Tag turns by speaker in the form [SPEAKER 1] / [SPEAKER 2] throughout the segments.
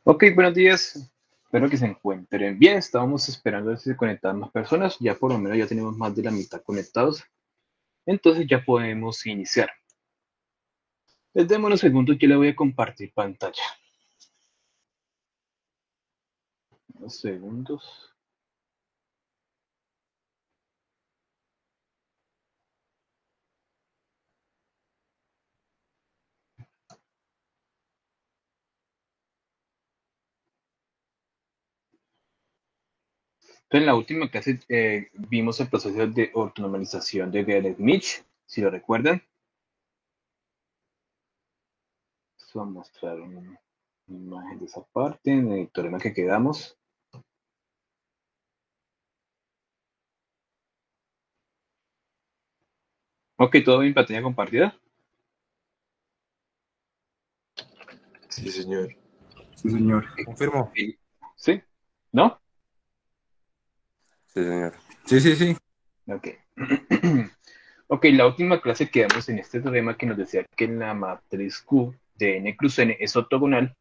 [SPEAKER 1] Ok, buenos días. Espero que se encuentren bien. Estábamos esperando a ver si se conectaban más personas. Ya por lo menos ya tenemos más de la mitad conectados. Entonces ya podemos iniciar. Les demos unos segundos que le voy a compartir pantalla. Unos segundos. Entonces, en la última clase vimos el proceso de ortonormalización de Gliadec-Mitch, si lo recuerdan. Les voy a mostrar una imagen de esa parte, en el teorema que quedamos. Ok, ¿todo bien? Pantalla compartida.
[SPEAKER 2] Sí, señor.
[SPEAKER 3] Sí, señor.
[SPEAKER 2] Confirmo.
[SPEAKER 1] ¿Sí? ¿No?
[SPEAKER 2] Sí, señor.
[SPEAKER 3] Sí, sí, sí.
[SPEAKER 1] Ok. Ok, la última clase quedamos en este teorema que nos decía que la matriz Q de n cruz n es ortogonal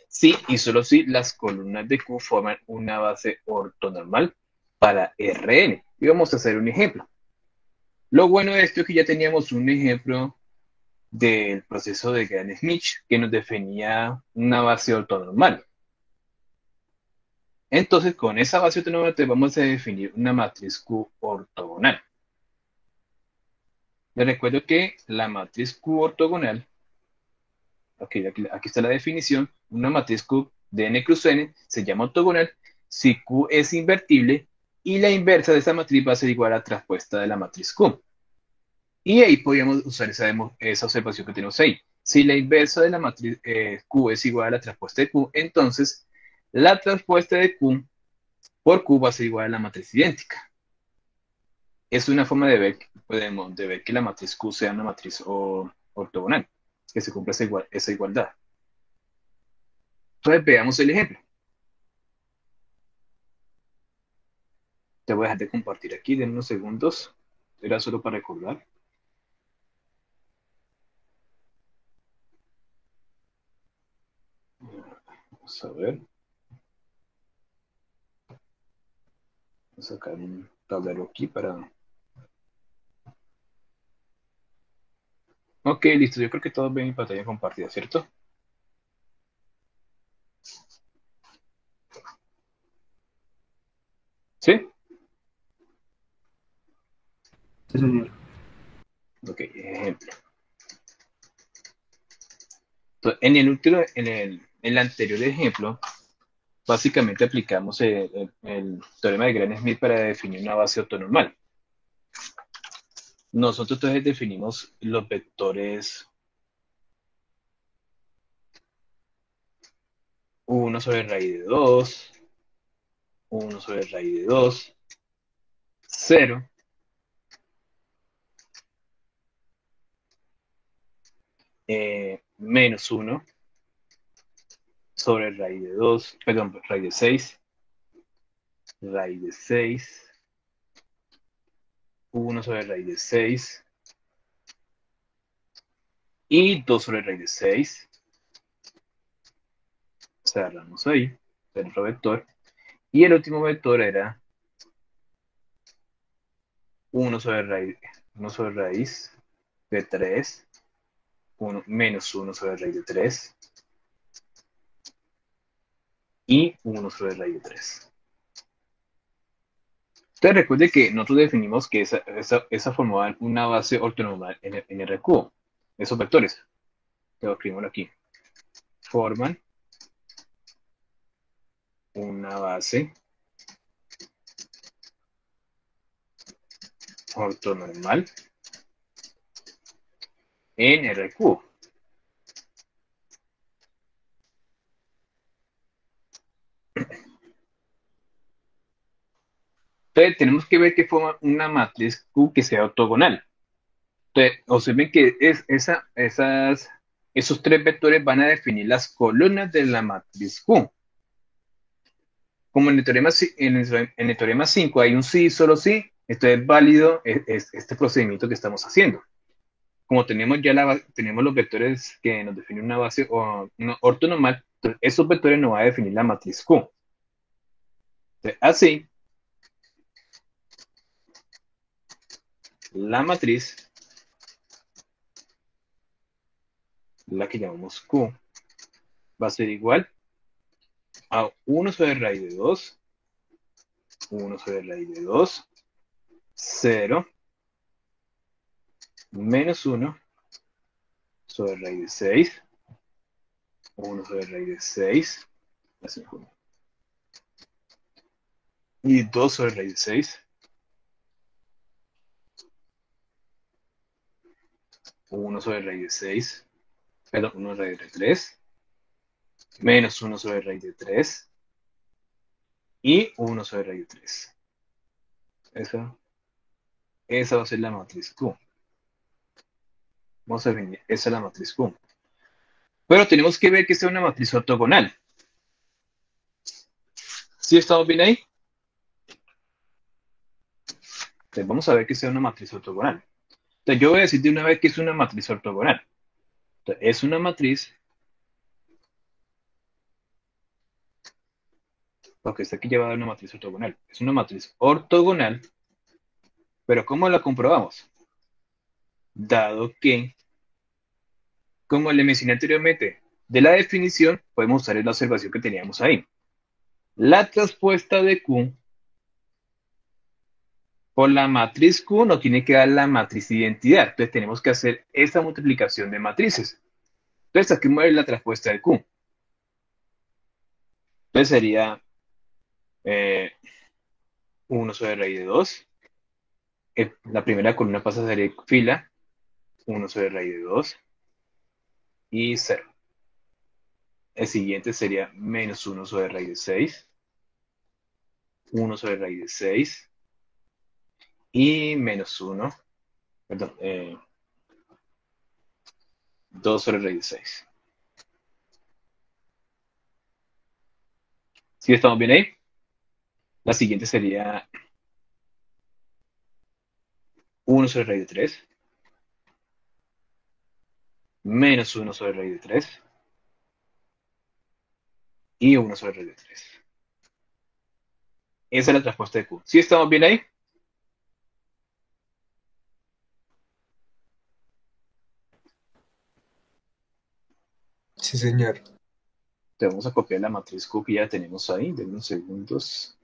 [SPEAKER 1] si y solo si las columnas de Q forman una base ortonormal para Rn. Y vamos a hacer un ejemplo. Lo bueno de esto es que ya teníamos un ejemplo del proceso de Gram-Schmidt que nos definía una base ortonormal. Entonces, con esa base ortonormal vamos a definir una matriz Q ortogonal. Les recuerdo que la matriz Q ortogonal, aquí está la definición, una matriz Q de n cruz n se llama ortogonal si Q es invertible y la inversa de esa matriz va a ser igual a la traspuesta de la matriz Q. Y ahí podríamos usar esa observación que tenemos ahí. Si la inversa de la matriz Q es igual a la traspuesta de Q, entonces la traspuesta de Q por Q va a ser igual a la matriz idéntica. Es una forma de ver que la matriz Q sea una matriz ortogonal, que se cumpla esa igualdad. Entonces veamos el ejemplo. Te voy a dejar de compartir aquí, de unos segundos. Era solo para recordar. Vamos a ver. Voy a sacar un tablero aquí para... Ok, listo. Yo creo que todos ven mi pantalla compartida, ¿cierto? ¿Sí?
[SPEAKER 3] Sí, señor.
[SPEAKER 1] Ok, ejemplo. Entonces, en el anterior ejemplo, básicamente aplicamos el teorema de Gram-Schmidt para definir una base ortonormal. Nosotros entonces definimos los vectores 1 sobre raíz de 2, 1 sobre raíz de 2, 0, menos 1 sobre raíz de 2, perdón, raíz de 6, raíz de 6, 1 sobre raíz de 6 y 2 sobre raíz de 6. Cerramos ahí, el otro vector. Y el último vector era 1 sobre raíz de 3, 1, menos 1 sobre raíz de 3 y 1 sobre raíz de 3. Entonces recuerde que nosotros definimos que esa formaba una base ortonormal en R cubo. Esos vectores, lo escribimos aquí, forman una base ortonormal en R cubo. Entonces tenemos que ver que forma una matriz Q que sea ortogonal. Entonces, observen que esos tres vectores van a definir las columnas de la matriz Q. Como en el teorema 5 hay un sí, solo sí, entonces es válido este procedimiento que estamos haciendo. Como tenemos los vectores que nos definen una base ortonormal, Entonces, estos vectores nos va a definir la matriz Q. Entonces, así, la matriz, la que llamamos Q, va a ser igual a 1 sobre raíz de 2, 1 sobre raíz de 2, 0, menos 1 sobre raíz de 6, 1 sobre raíz de 6, y 2 sobre raíz de 6, 1 sobre raíz de 6, perdón, 1 sobre raíz de 3, menos 1 sobre raíz de 3, y 1 sobre raíz de 3. Esa va a ser la matriz Q. Vamos a definir, esa es la matriz Q. Pero tenemos que ver que sea una matriz ortogonal. ¿Sí estamos bien ahí? Entonces vamos a ver que sea una matriz ortogonal. Entonces yo voy a decir de una vez que es una matriz ortogonal. Entonces, es una matriz, porque está aquí llevada una matriz ortogonal. Es una matriz ortogonal, pero ¿cómo la comprobamos? Dado que, como le mencioné anteriormente, de la definición podemos usar la observación que teníamos ahí. La traspuesta de Q por la matriz Q nos tiene que dar la matriz de identidad. Entonces tenemos que hacer esta multiplicación de matrices. Entonces aquí muere la traspuesta de Q. Entonces sería 1 sobre raíz de 2. La primera columna pasa a ser fila, 1 sobre raíz de 2 y 0. El siguiente sería menos 1 sobre raíz de 6, 1 sobre raíz de 6 y menos 1, perdón, 2 sobre raíz de 6. ¿Sí estamos bien ahí? La siguiente sería 1 sobre raíz de 3, menos 1 sobre raíz de 3 y 1 sobre raíz de 3. Esa es la traspuesta de Q. ¿Sí estamos bien ahí?
[SPEAKER 2] Sí, señor.
[SPEAKER 1] Entonces vamos a copiar la matriz Q que ya tenemos ahí. De unos segundos.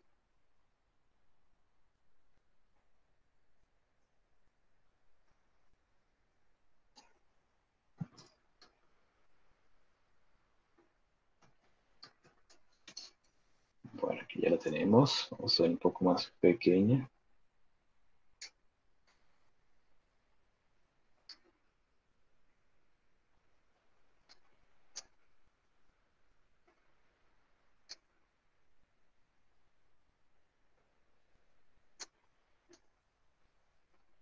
[SPEAKER 1] Bueno, aquí ya la tenemos. Vamos a ver un poco más pequeña.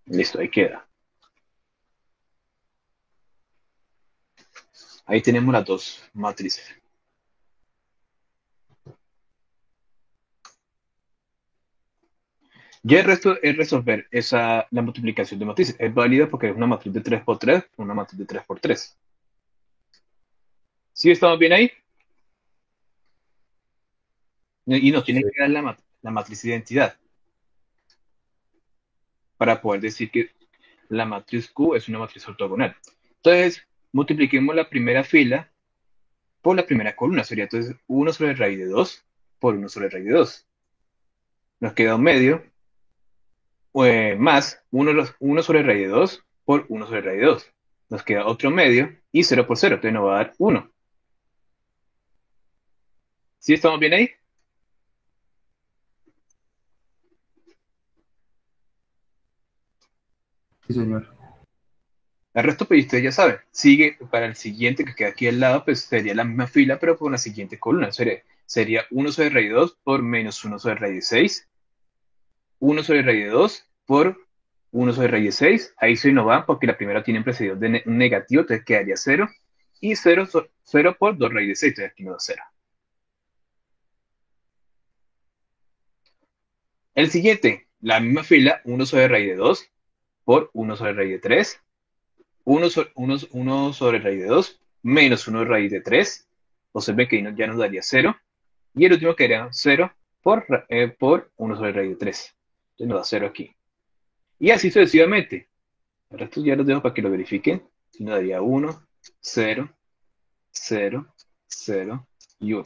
[SPEAKER 1] Listo, ahí queda. Ahí tenemos las dos matrices. Ya el resto es resolver la multiplicación de matrices. Es válida porque es una matriz de 3 por 3, una matriz de 3 por 3. ¿Sí estamos bien ahí? Y nos
[SPEAKER 2] Sí,
[SPEAKER 1] tiene que dar la matriz de identidad para poder decir que la matriz Q es una matriz ortogonal. Entonces, multipliquemos la primera fila por la primera columna. Sería entonces 1 sobre raíz de 2 por 1 sobre raíz de 2. Nos queda un medio, más 1 sobre raíz de 2 por 1 sobre raíz de 2. Nos queda otro medio y 0 por 0. Entonces nos va a dar 1. ¿Sí estamos bien ahí?
[SPEAKER 3] Sí, señor.
[SPEAKER 1] El resto, pues ustedes ya saben. Sigue para el siguiente que queda aquí al lado, pues sería la misma fila, pero con la siguiente columna. Sería 1 sobre raíz de 2 por menos 1 sobre raíz de 6. 1 sobre raíz de 2 por 1 sobre raíz de 6. Ahí se nos va porque la primera tiene precedido de negativo, entonces quedaría 0. Y 0, 0 por 2 raíz de 6, entonces aquí nos da 0. El siguiente, la misma fila, 1 sobre raíz de 2 por 1 sobre raíz de 3. 1 sobre raíz de 2 menos 1 raíz de 3 Observen que ya nos daría 0. Y el último quedaría 0 por 1 sobre raíz de 3. Entonces nos da 0 aquí. Y así sucesivamente. Ahora estos ya los dejo para que lo verifiquen. Y nos daría 1, 0, 0, 0 y 1.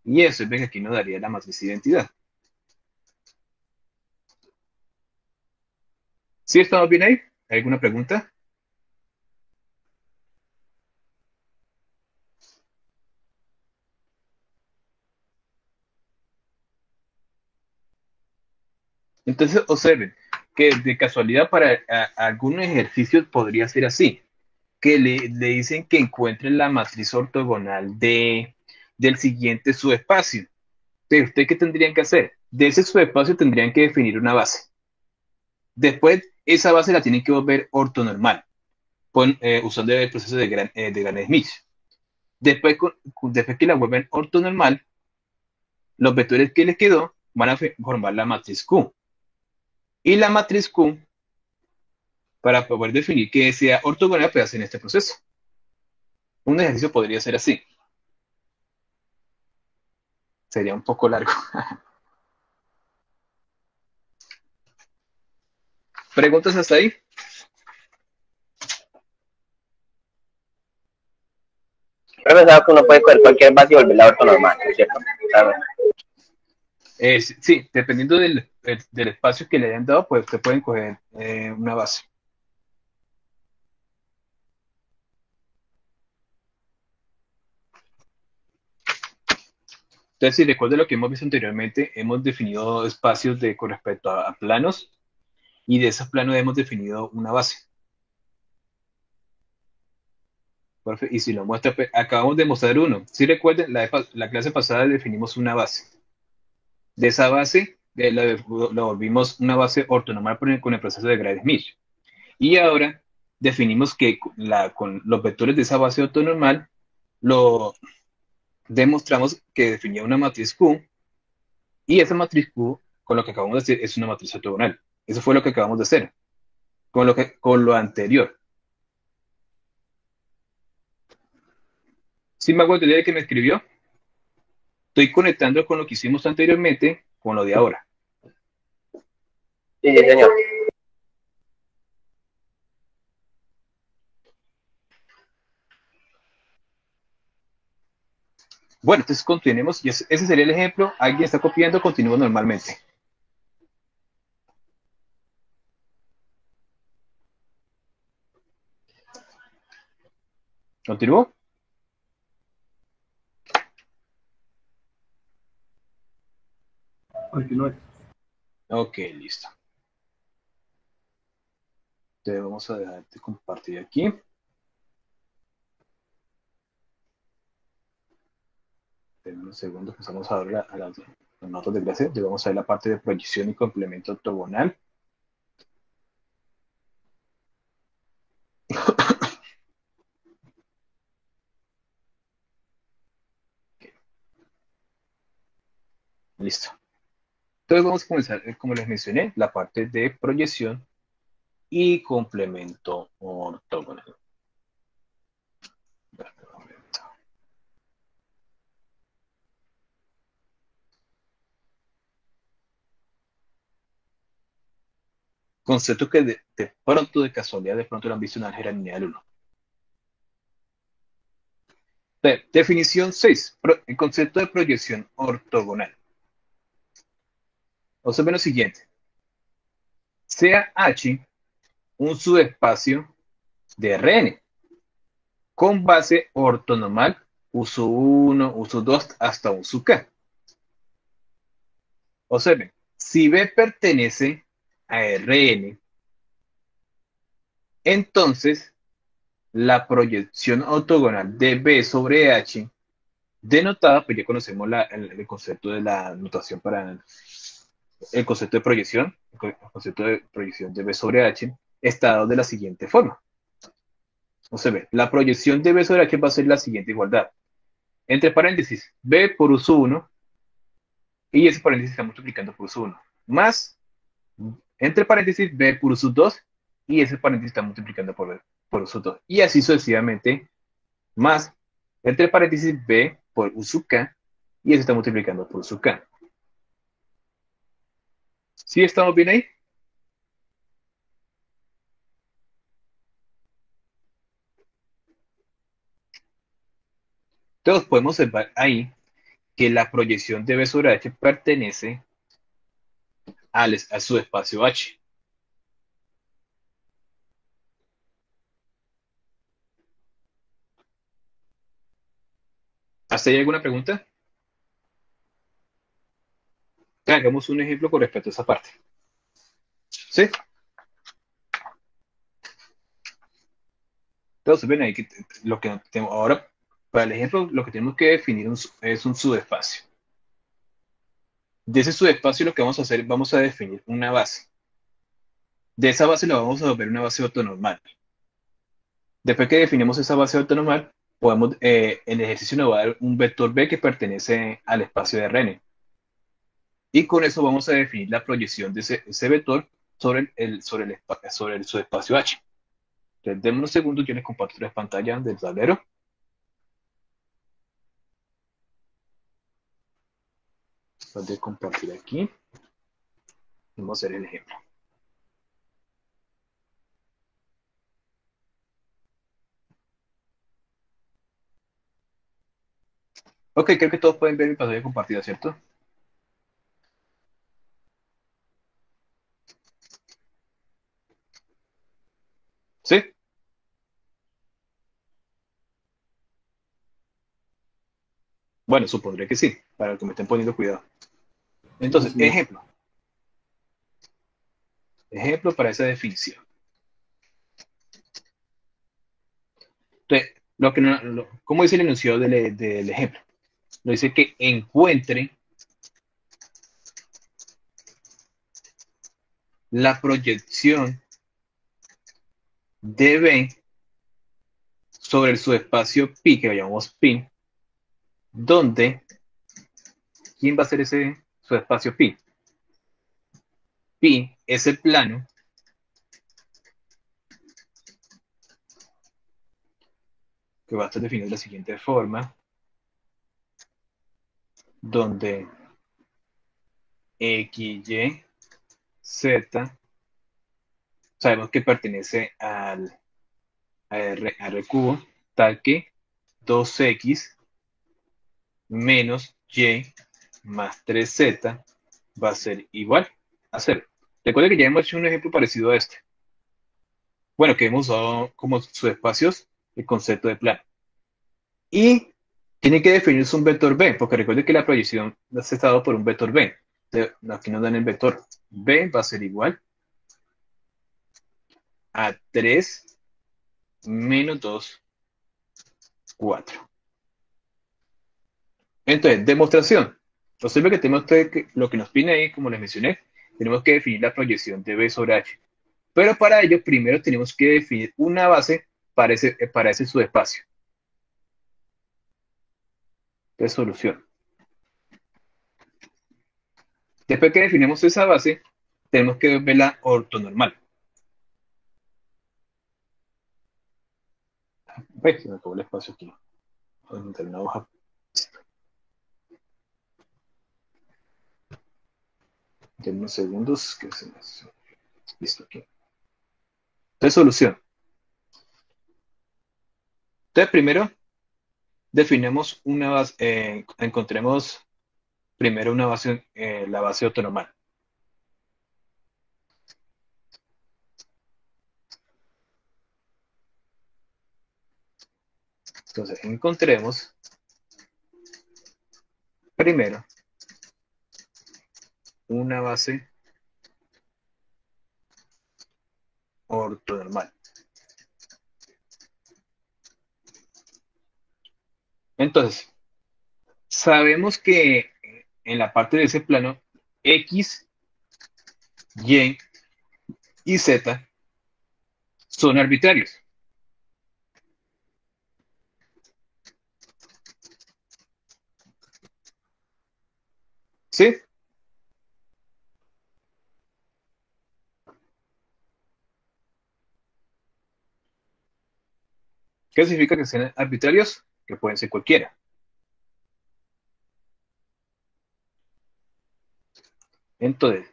[SPEAKER 1] Y eso, ven que aquí nos daría la matriz de identidad. ¿Sí estamos bien ahí? ¿Hay alguna pregunta? Entonces, observen que de casualidad para algunos ejercicios podría ser así, que le dicen que encuentren la matriz ortogonal del siguiente subespacio. Entonces, ¿ustedes qué tendrían que hacer? De ese subespacio tendrían que definir una base. Después, esa base la tienen que volver ortonormal, usando el proceso de Gram-Schmidt. Después que la vuelven ortonormal, los vectores que les quedó van a formar la matriz Q. Y la matriz Q, para poder definir que sea ortogonal, pues hacen este proceso. Un ejercicio podría ser así. Sería un poco largo. ¿Preguntas hasta ahí?
[SPEAKER 4] Yo pensaba que uno puede coger cualquier base y volverla ortonormal, ¿no es cierto? Claro.
[SPEAKER 1] Sí, dependiendo del espacio que le hayan dado, pues te pueden coger una base. Entonces, si recuerda lo que hemos visto anteriormente, hemos definido espacios con respecto a planos, y de esos planos hemos definido una base. Y si lo muestra, acabamos de mostrar uno. Si recuerden, la clase pasada definimos una base. De esa base, la volvimos una base ortonormal con el proceso de Gram-Schmidt. Y ahora definimos que con los vectores de esa base ortonormal, lo demostramos que definía una matriz Q, y esa matriz Q, con lo que acabamos de decir, es una matriz ortogonal. Eso fue lo que acabamos de hacer, con lo anterior. ¿Sí me hago entender de que me escribió? Estoy conectando con lo que hicimos anteriormente con lo de ahora.
[SPEAKER 4] Sí, señor.
[SPEAKER 1] Bueno, entonces continuemos. Y ese sería el ejemplo. Alguien está copiando, continúo normalmente. ¿Continúo?
[SPEAKER 3] Continúe.
[SPEAKER 1] Ok, listo. Entonces vamos a dejar de compartir aquí. En unos segundos empezamos a ver las notas de clase. Entonces vamos a ver la parte de proyección y complemento ortogonal. Listo. Entonces vamos a comenzar, como les mencioné, la parte de proyección y complemento ortogonal. Concepto que de pronto, de casualidad, de pronto lo han visto en álgebra lineal 1. Definición 6. El concepto de proyección ortogonal. Observen lo siguiente. Sea H un subespacio de Rn con base ortonormal uso 1, uso 2 hasta un sub k. Observen, si B pertenece a Rn, entonces la proyección ortogonal de B sobre H, denotada, pues ya conocemos el concepto de la notación para el concepto de proyección, el concepto de proyección de B sobre H, está dado de la siguiente forma. Observen, la proyección de B sobre H va a ser la siguiente igualdad. Entre paréntesis, B por uso 1, y ese paréntesis está multiplicando por uso 1, más, entre paréntesis, B por uso 2, y ese paréntesis está multiplicando por uso 2. Y así sucesivamente, más Entre paréntesis B por U sub K, y eso está multiplicando por U sub K. ¿Sí estamos bien ahí? Entonces podemos observar ahí que la proyección de B sobre H pertenece a su espacio H. ¿Hasta ahí alguna pregunta? Hagamos un ejemplo con respecto a esa parte. ¿Sí? Entonces ven ahí que lo que tenemos ahora, para el ejemplo, lo que tenemos que definir es un subespacio. De ese subespacio lo que vamos a hacer, vamos a definir una base. De esa base la vamos a volver una base ortonormal. Después que definimos esa base ortonormal, podemos, el ejercicio nos va a dar un vector B que pertenece al espacio de Rn. Y con eso vamos a definir la proyección de ese vector sobre el subespacio H. Entonces, denme unos segundos, yo les comparto las pantallas del tablero. Voy a compartir aquí. Vamos a hacer el ejemplo. Ok, creo que todos pueden ver mi pantalla compartida, ¿cierto? ¿Sí? Bueno, supondré que sí, para que me estén poniendo cuidado.
[SPEAKER 3] Sí,
[SPEAKER 1] Entonces,
[SPEAKER 3] señor.
[SPEAKER 1] ejemplo. Ejemplo para esa definición. Entonces, ¿cómo dice el enunciado del ejemplo? Lo dice que encuentre la proyección de B sobre el subespacio pi, que lo llamamos pi, donde, ¿quién va a ser ese subespacio pi? Pi es el plano que va a estar definido de la siguiente forma, donde X, Y, Z, sabemos que pertenece a R cubo, tal que 2X menos Y más 3Z va a ser igual a 0. Recuerda que ya hemos hecho un ejemplo parecido a este. Bueno, que hemos usado como subespacios el concepto de plano. Y tiene que definirse un vector B, porque recuerde que la proyección está dado por un vector B. Entonces, aquí nos dan el vector B, va a ser igual a 3 menos 2, 4. Entonces, demostración. Observe que tenemos que lo que nos pide ahí, como les mencioné, tenemos que definir la proyección de B sobre H. Pero para ello, primero tenemos que definir una base para ese subespacio. De solución. Después que definimos esa base, tenemos que verla ortonormal. ¿Ves? Se me acabó el espacio aquí. Voy a meter una hoja. De unos segundos. Que se me... Listo aquí. Entonces, solución. Entonces, primero definimos una base, encontremos primero una base, la base ortonormal. Entonces, encontremos primero una base ortonormal. Entonces, sabemos que en la parte de ese plano, X, Y y Z son arbitrarios. ¿Sí? ¿Qué significa que sean arbitrarios? que pueden ser cualquiera. Entonces,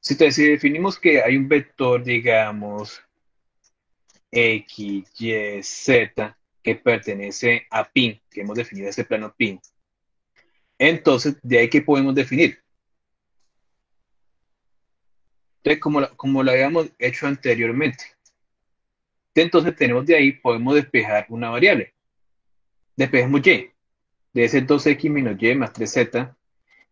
[SPEAKER 1] si definimos que hay un vector, digamos, X, Y, Z, que pertenece a pin, que hemos definido ese plano pin, entonces, ¿de ahí qué podemos definir? Entonces, como lo habíamos hecho anteriormente. Entonces, tenemos de ahí, podemos despejar una variable. Despejemos Y. Debe ser 2X menos Y más 3Z,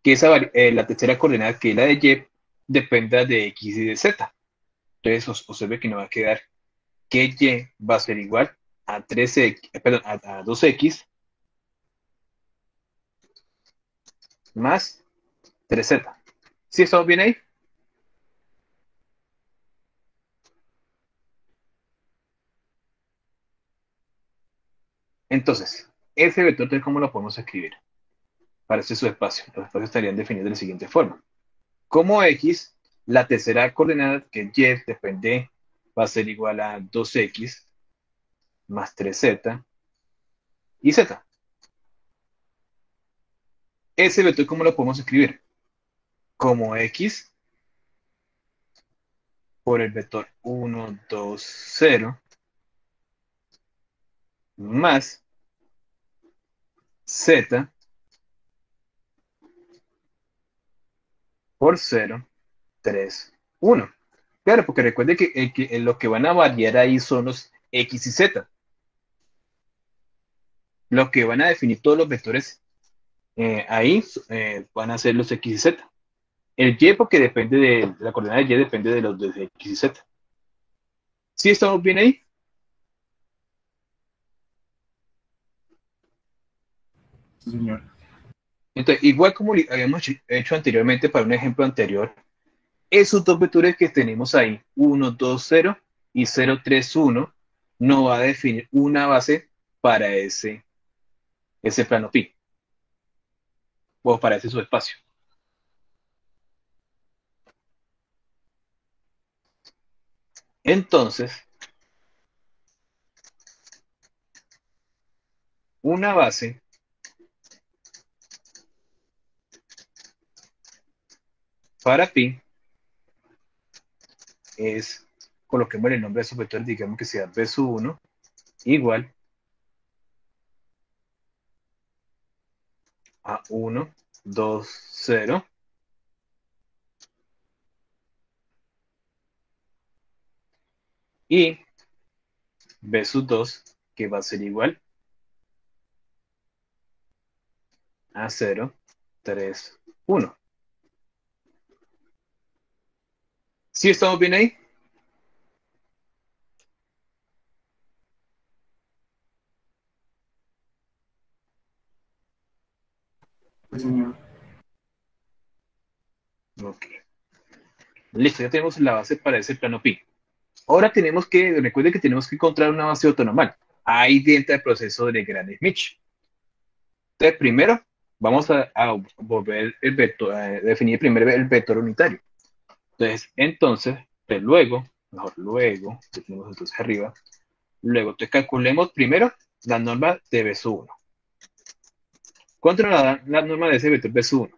[SPEAKER 1] que la tercera coordenada, que es la de Y, dependa de X y de Z. Entonces, observe que nos va a quedar que Y va a ser igual a 3X, perdón, a 2X más 3Z. ¿Sí estamos bien ahí? Entonces, ese vector, ¿cómo lo podemos escribir? Para este subespacio. Los espacios estarían definidos de la siguiente forma. Como X, la tercera coordenada, que es Y, depende, va a ser igual a 2X más 3Z y Z. Ese vector, ¿cómo lo podemos escribir? Como X por el vector 1, 2, 0 más Z por 0, 3, 1. Claro, porque recuerde que lo que van a variar ahí son los X y Z. Lo que van a definir todos los vectores ahí van a ser los X y Z. El Y, porque depende de la coordenada de Y, depende de los de X y Z. ¿Sí estamos bien ahí?
[SPEAKER 3] Sí, señor.
[SPEAKER 1] Entonces, igual como habíamos hecho anteriormente para un ejemplo anterior, esos dos vectores que tenemos ahí, 1, 2, 0 y 0, 3, 1, nos va a definir una base para ese plano pi, o para ese subespacio. Entonces, una base para pi es, coloquemos el nombre de esos vectores, digamos que sea b sub 1 igual a 1, 2, 0 y b sub 2, que va a ser igual a 0, 3, 1. ¿Sí estamos bien ahí?
[SPEAKER 3] Sí, señor.
[SPEAKER 1] Ok. Listo, ya tenemos la base para ese plano pi. Ahora recuerden que tenemos que encontrar una base ortonormal ahí dentro del proceso de Gram-Schmidt. Entonces, primero vamos a volver el vector, a definir primero el vector unitario. Entonces, pues luego, definimos entonces arriba, luego te calculemos primero la norma de B sub 1. ¿Cuánto nos da la norma de ese vector B sub 1?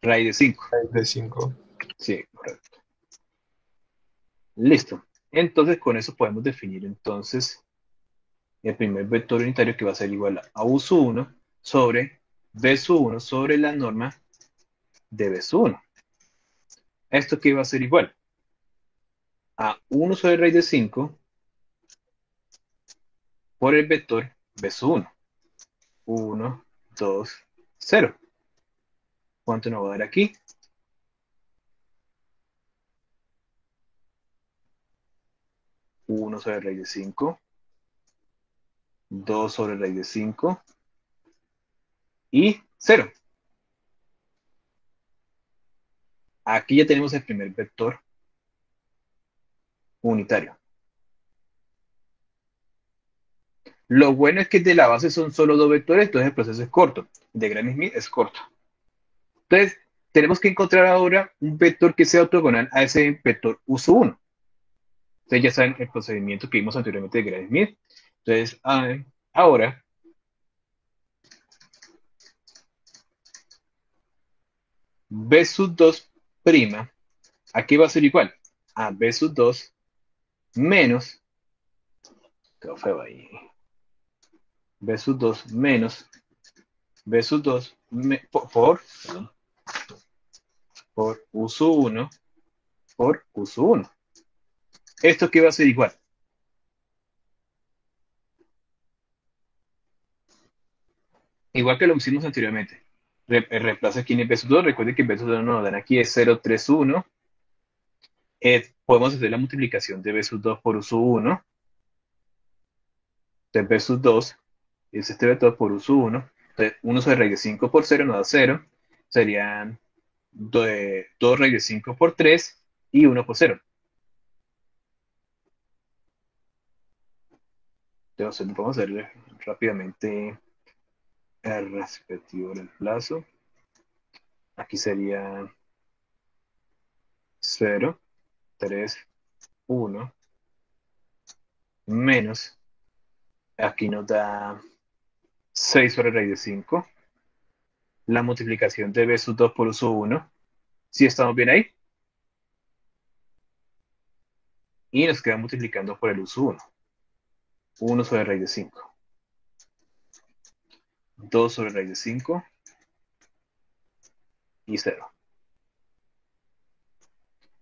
[SPEAKER 1] Raíz de 5.
[SPEAKER 2] Raíz de 5.
[SPEAKER 1] Sí, correcto. Listo. Entonces, con eso podemos definir entonces el primer vector unitario, que va a ser igual a U sub 1 sobre B sub 1 sobre la norma de B sub 1. ¿Esto qué va a ser igual? A 1 sobre raíz de 5 por el vector B sub 1. 1, 2, 0. ¿Cuánto nos va a dar aquí? 1 sobre raíz de 5, 2 sobre raíz de 5 y 0. Aquí ya tenemos el primer vector unitario. Lo bueno es que de la base son solo dos vectores, entonces el proceso es corto. De Gram-Schmidt es corto. Entonces, tenemos que encontrar ahora un vector que sea ortogonal a ese vector uso 1. Ustedes ya saben el procedimiento que vimos anteriormente de Gram-Schmidt. Entonces, ahora, B sub 2 prima, aquí va a ser igual a B sub 2 menos, quedó feo ahí, B sub 2 menos B sub 2 perdón, por uso 1 por uso 1. ¿Esto aquí va a ser igual? Igual que lo hicimos anteriormente. Reemplaza aquí en el B sub 2. Recuerden que el B sub 2 nos dan aquí es 0, 3, 1. Podemos hacer la multiplicación de B sub 2 por uso 1. De B sub 2 es este vector por uso 1. Entonces, 1 sobre raíz de 5 por 0 nos da 0. Serían 2 raíz de 5 por 3 y 1 por 0. Entonces, vamos a hacerle rápidamente el respectivo reemplazo. Aquí sería 0, 3, 1, menos, aquí nos da 6 sobre raíz de 5, la multiplicación de B sub 2 por uso 1, si estamos bien ahí, y nos queda multiplicando por el uso 1, 1 sobre raíz de 5, 2 sobre raíz de 5 y 0.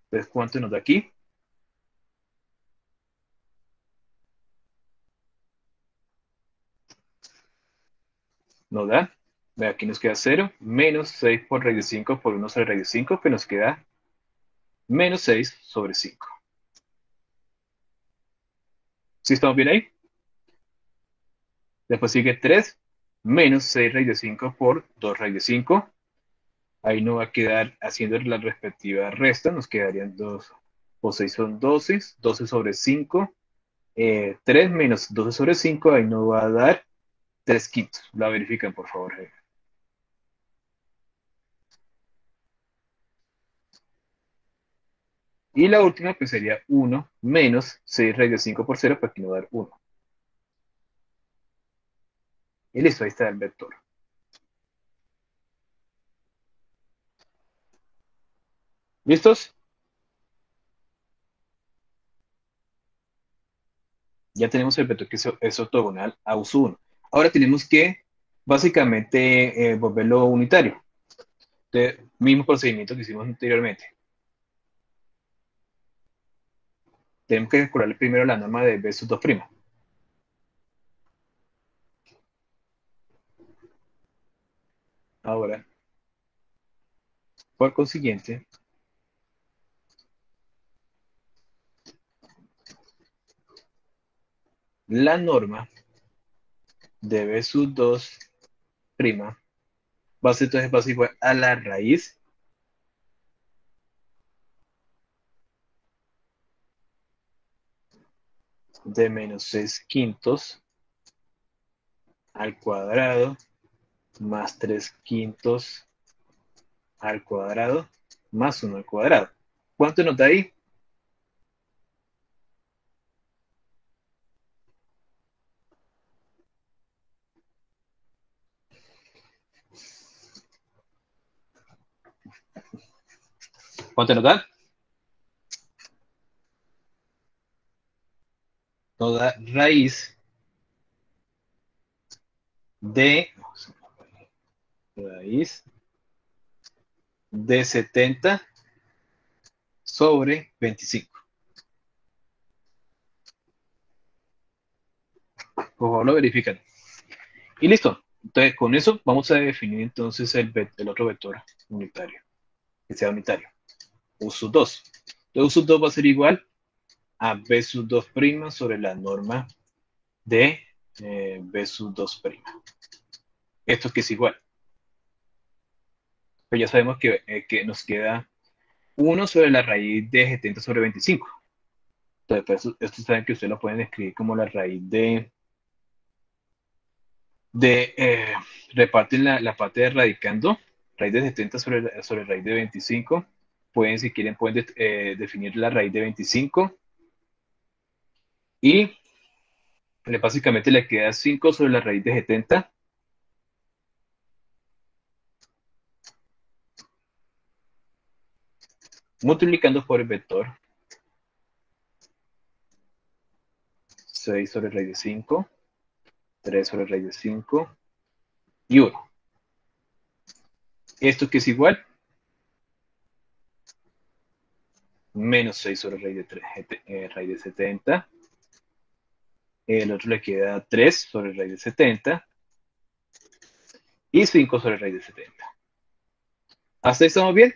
[SPEAKER 1] Entonces, ¿cuánto nos da aquí? Nos da, aquí nos queda 0, menos 6 por raíz de 5 por 1 sobre raíz de 5, que nos queda menos 6 sobre 5. ¿Sí estamos bien ahí? Después sigue 3 menos 6 raíz de 5 por 2 raíz de 5. Ahí nos va a quedar haciendo la respectiva resta. Nos quedarían 2 por 6 son 12. 12 sobre 5. 3 menos 12 sobre 5. Ahí nos va a dar 3 quintos. La verifican, por favor. Y la última pues sería 1 menos 6 raíz de 5 por 0. Pues aquí nos va a dar 1. Y listo, ahí está el vector. ¿Listos? Ya tenemos el vector que es ortogonal a uso 1. Ahora tenemos que básicamente volverlo unitario. Entonces, mismo procedimiento que hicimos anteriormente. Tenemos que calcularle primero la norma de B sub 2'. Ahora, por consiguiente, la norma de B sub 2' va a ser entonces igual a la raíz de menos 6 quintos al cuadrado más 3 quintos al cuadrado más 1 al cuadrado. ¿Cuánto nos da ahí? ¿Cuánto nos da? Nos da raíz de 70 sobre 25. Por favor, lo verifican. Y listo. Entonces, con eso vamos a definir entonces el otro vector unitario, que sea unitario. U sub 2. Entonces, U sub 2 va a ser igual a B sub 2' sobre la norma de B sub 2'. Esto que es igual. Pues ya sabemos que nos queda 1 sobre la raíz de 70 sobre 25. Entonces, pues, esto saben que ustedes lo pueden escribir como la raíz reparten la parte de radicando raíz de 70 sobre raíz de 25. Pueden, si quieren, pueden definir la raíz de 25. Y básicamente le queda 5 sobre la raíz de 70. Multiplicando por el vector 6 sobre raíz de 5, 3 sobre raíz de 5 y 1. ¿Esto que es igual? Menos 6 sobre raíz de, raíz de 70. El otro le queda 3 sobre raíz de 70 y 5 sobre raíz de 70. ¿Hasta ahí estamos bien?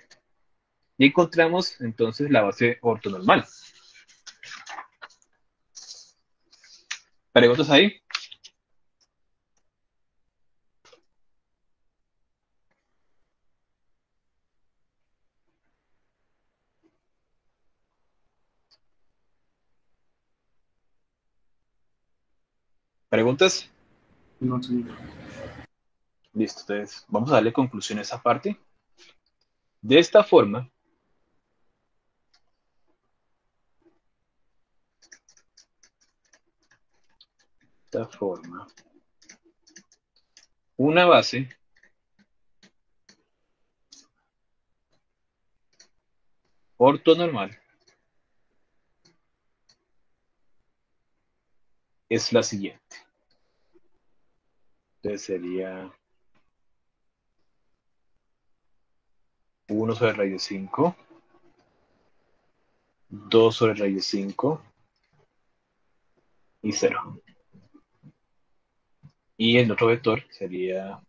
[SPEAKER 1] Y encontramos entonces la base ortonormal. ¿Preguntas ahí? ¿Preguntas?
[SPEAKER 3] No, señor.
[SPEAKER 1] Listo, entonces vamos a darle conclusión a esa parte. De esta forma, una base ortonormal es la siguiente. Entonces sería 1 sobre raíz de 5, 2 sobre raíz de 5 y 0. Y el otro vector sería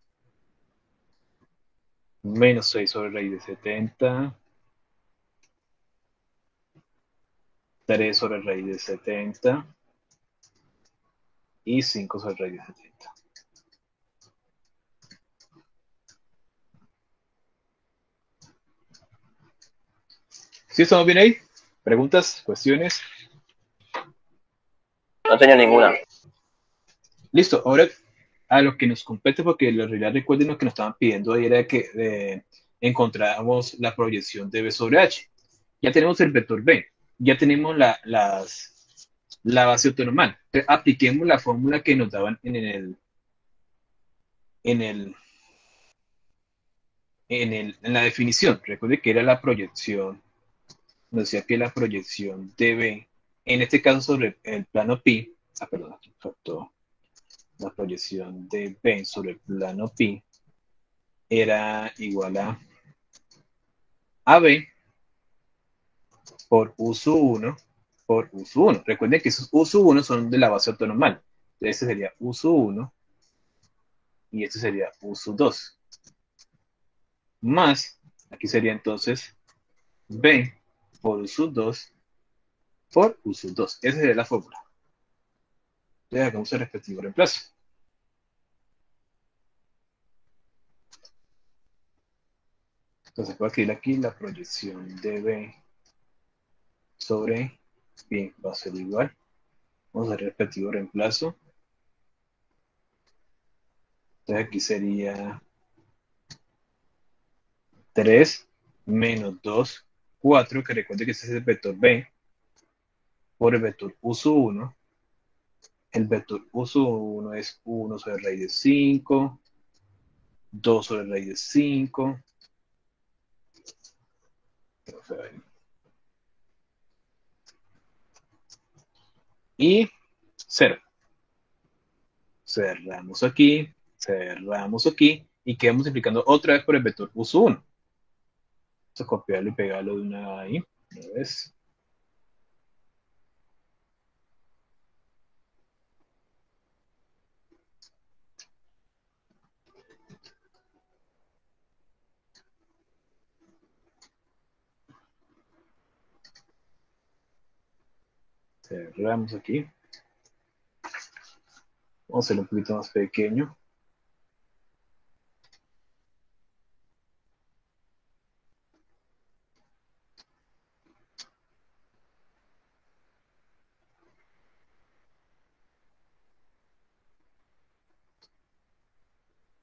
[SPEAKER 1] menos 6 sobre raíz de 70, 3 sobre raíz de 70 y 5 sobre raíz de 70. ¿Sí estamos bien ahí? ¿Preguntas? ¿Cuestiones?
[SPEAKER 4] No, señor, ninguna.
[SPEAKER 1] Listo, ahora a lo que nos compete, porque en realidad recuerden lo que nos estaban pidiendo ahí era que encontráramos la proyección de B sobre H. Ya tenemos el vector B, ya tenemos la base ortonormal. Entonces, apliquemos la fórmula que nos daban en el, en la definición. Recuerde que era la proyección, nos decía que la proyección de B, en este caso sobre el plano pi, perdón, aquí faltó la proyección de B sobre el plano pi, era igual a AB por U sub 1 por U sub 1. Recuerden que esos U sub 1 son de la base ortonormal. Entonces, este sería U sub 1 y este sería U sub 2. Más, aquí sería entonces B por U sub 2 por U sub 2. Esa sería la fórmula. Entonces, hagamos el respectivo reemplazo. Entonces, puedo escribir aquí la proyección de B sobre pi va a ser igual. Vamos a hacer el respectivo reemplazo. Entonces, aquí sería 3 menos 2, 4, que recuerde que este es el vector B, por el vector U sub 1. El vector U sub 1 es 1 sobre raíz de 5, 2 sobre raíz de 5, y 0. Cerramos aquí, y quedamos multiplicando otra vez por el vector U sub 1. Vamos a copiarlo y pegarlo de una ahí, una vez. Cerramos aquí. Vamos a hacerlo un poquito más pequeño.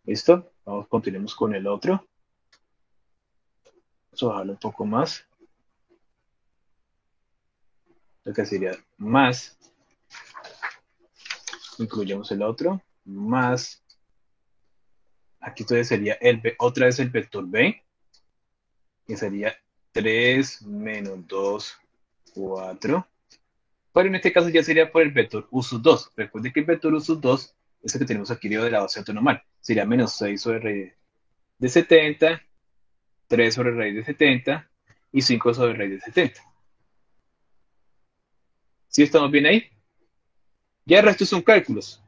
[SPEAKER 1] ¿Listo? Vamos, continuemos con el otro. Vamos a bajarlo un poco más. Lo que sería más, incluyamos el otro, más, aquí entonces sería otra vez el vector B, que sería 3 menos 2, 4. Pero en este caso ya sería por el vector U sub 2. Recuerden que el vector U sub 2 es el que tenemos aquí de la base autonormal. Sería menos 6 sobre raíz de 70, 3 sobre raíz de 70 y 5 sobre raíz de 70. ¿Sí estamos bien ahí? Ya el resto son cálculos,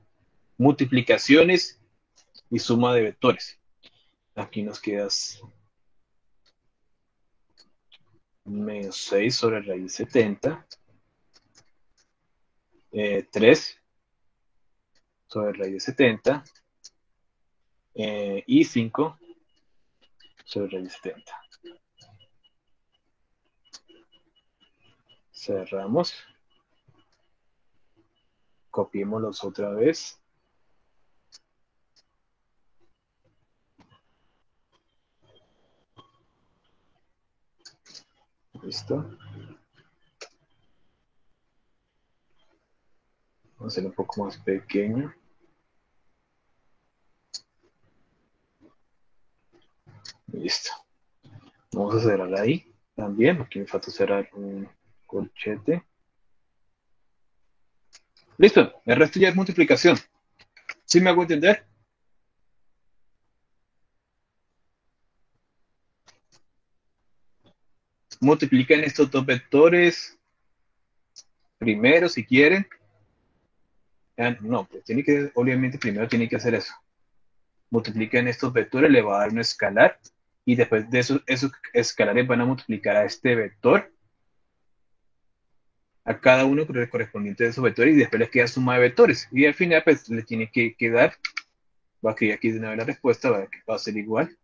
[SPEAKER 1] multiplicaciones y suma de vectores. Aquí nos queda menos 6 sobre raíz de 70, 3 sobre raíz de 70 y 5 sobre raíz de 70. Cerramos. Copiémoslos otra vez. Listo. Vamos a hacer un poco más pequeño. Listo. Vamos a cerrar ahí también. Aquí me falta cerrar un corchete. Listo. El resto ya es multiplicación. ¿Sí me hago entender? Multipliquen estos dos vectores primero si quieren. No, pues tiene que, obviamente primero tiene que hacer eso. Multipliquen estos vectores, le va a dar un escalar y después de esos escalares van a multiplicar a este vector, a cada uno correspondiente de esos vectores y después les queda suma de vectores y al final pues le tiene que quedar, va a escribir aquí de una vez la respuesta, va a ser igual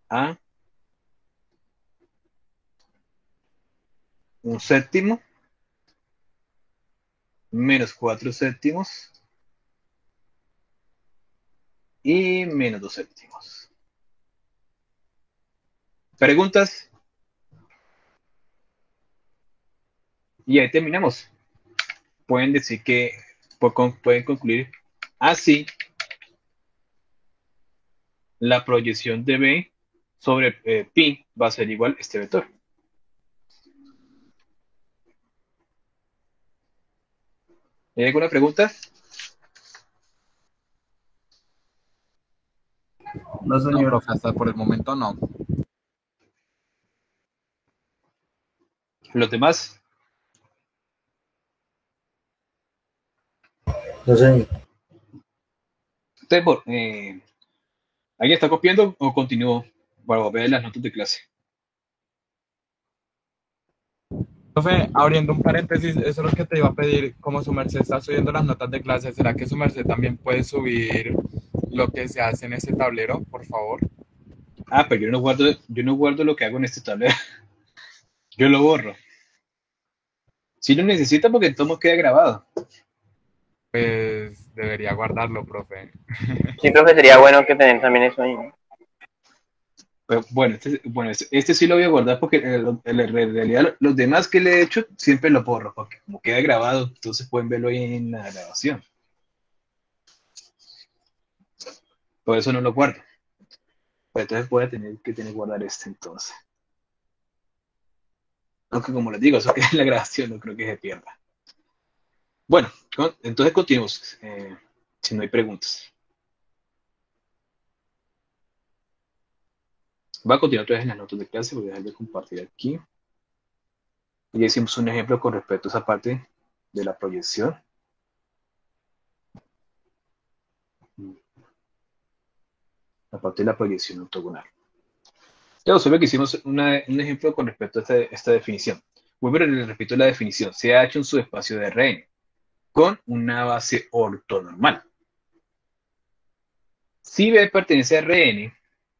[SPEAKER 1] a un séptimo menos 4 séptimos y menos 2 séptimos. ¿Preguntas? Y ahí terminamos. Pueden decir que pueden concluir así la proyección de B sobre pi va a ser igual a este vector. ¿Hay alguna pregunta?
[SPEAKER 3] No,
[SPEAKER 5] No,
[SPEAKER 3] señor.
[SPEAKER 5] profe, hasta por el momento no.
[SPEAKER 1] ¿Los demás?
[SPEAKER 2] No, señor.
[SPEAKER 1] Entonces, ¿alguien está copiando o continúo para ver las notas de clase?
[SPEAKER 5] Profe, abriendo un paréntesis, eso es lo que te iba a pedir, como su merced está subiendo las notas de clase, ¿será que su merced también puede subir lo que se hace en ese tablero, por favor?
[SPEAKER 1] Ah, pero yo no guardo lo que hago en este tablero. Yo lo borro. Si lo necesita porque todo queda grabado.
[SPEAKER 5] Pues debería guardarlo, profe.
[SPEAKER 4] Sí, profe, sería bueno que tener también eso ahí.
[SPEAKER 1] Pero bueno, este sí lo voy a guardar porque en realidad los demás que le he hecho siempre lo borro porque como queda grabado, entonces pueden verlo ahí en la grabación. Por eso no lo guardo. Pues entonces voy a tener que guardar este entonces. Aunque como les digo, eso queda en la grabación, no creo que se pierda. Bueno, entonces continuemos, si no hay preguntas. Voy a continuar otra vez en las notas de clase, voy a dejar de compartir aquí. Y ya hicimos un ejemplo con respecto a esa parte de la proyección. La parte de la proyección ortogonal. Ya observe que hicimos un ejemplo con respecto a esta definición. Vuelvo y les repito la definición. Se ha hecho un subespacio de Rn con una base ortonormal. Si B pertenece a Rn,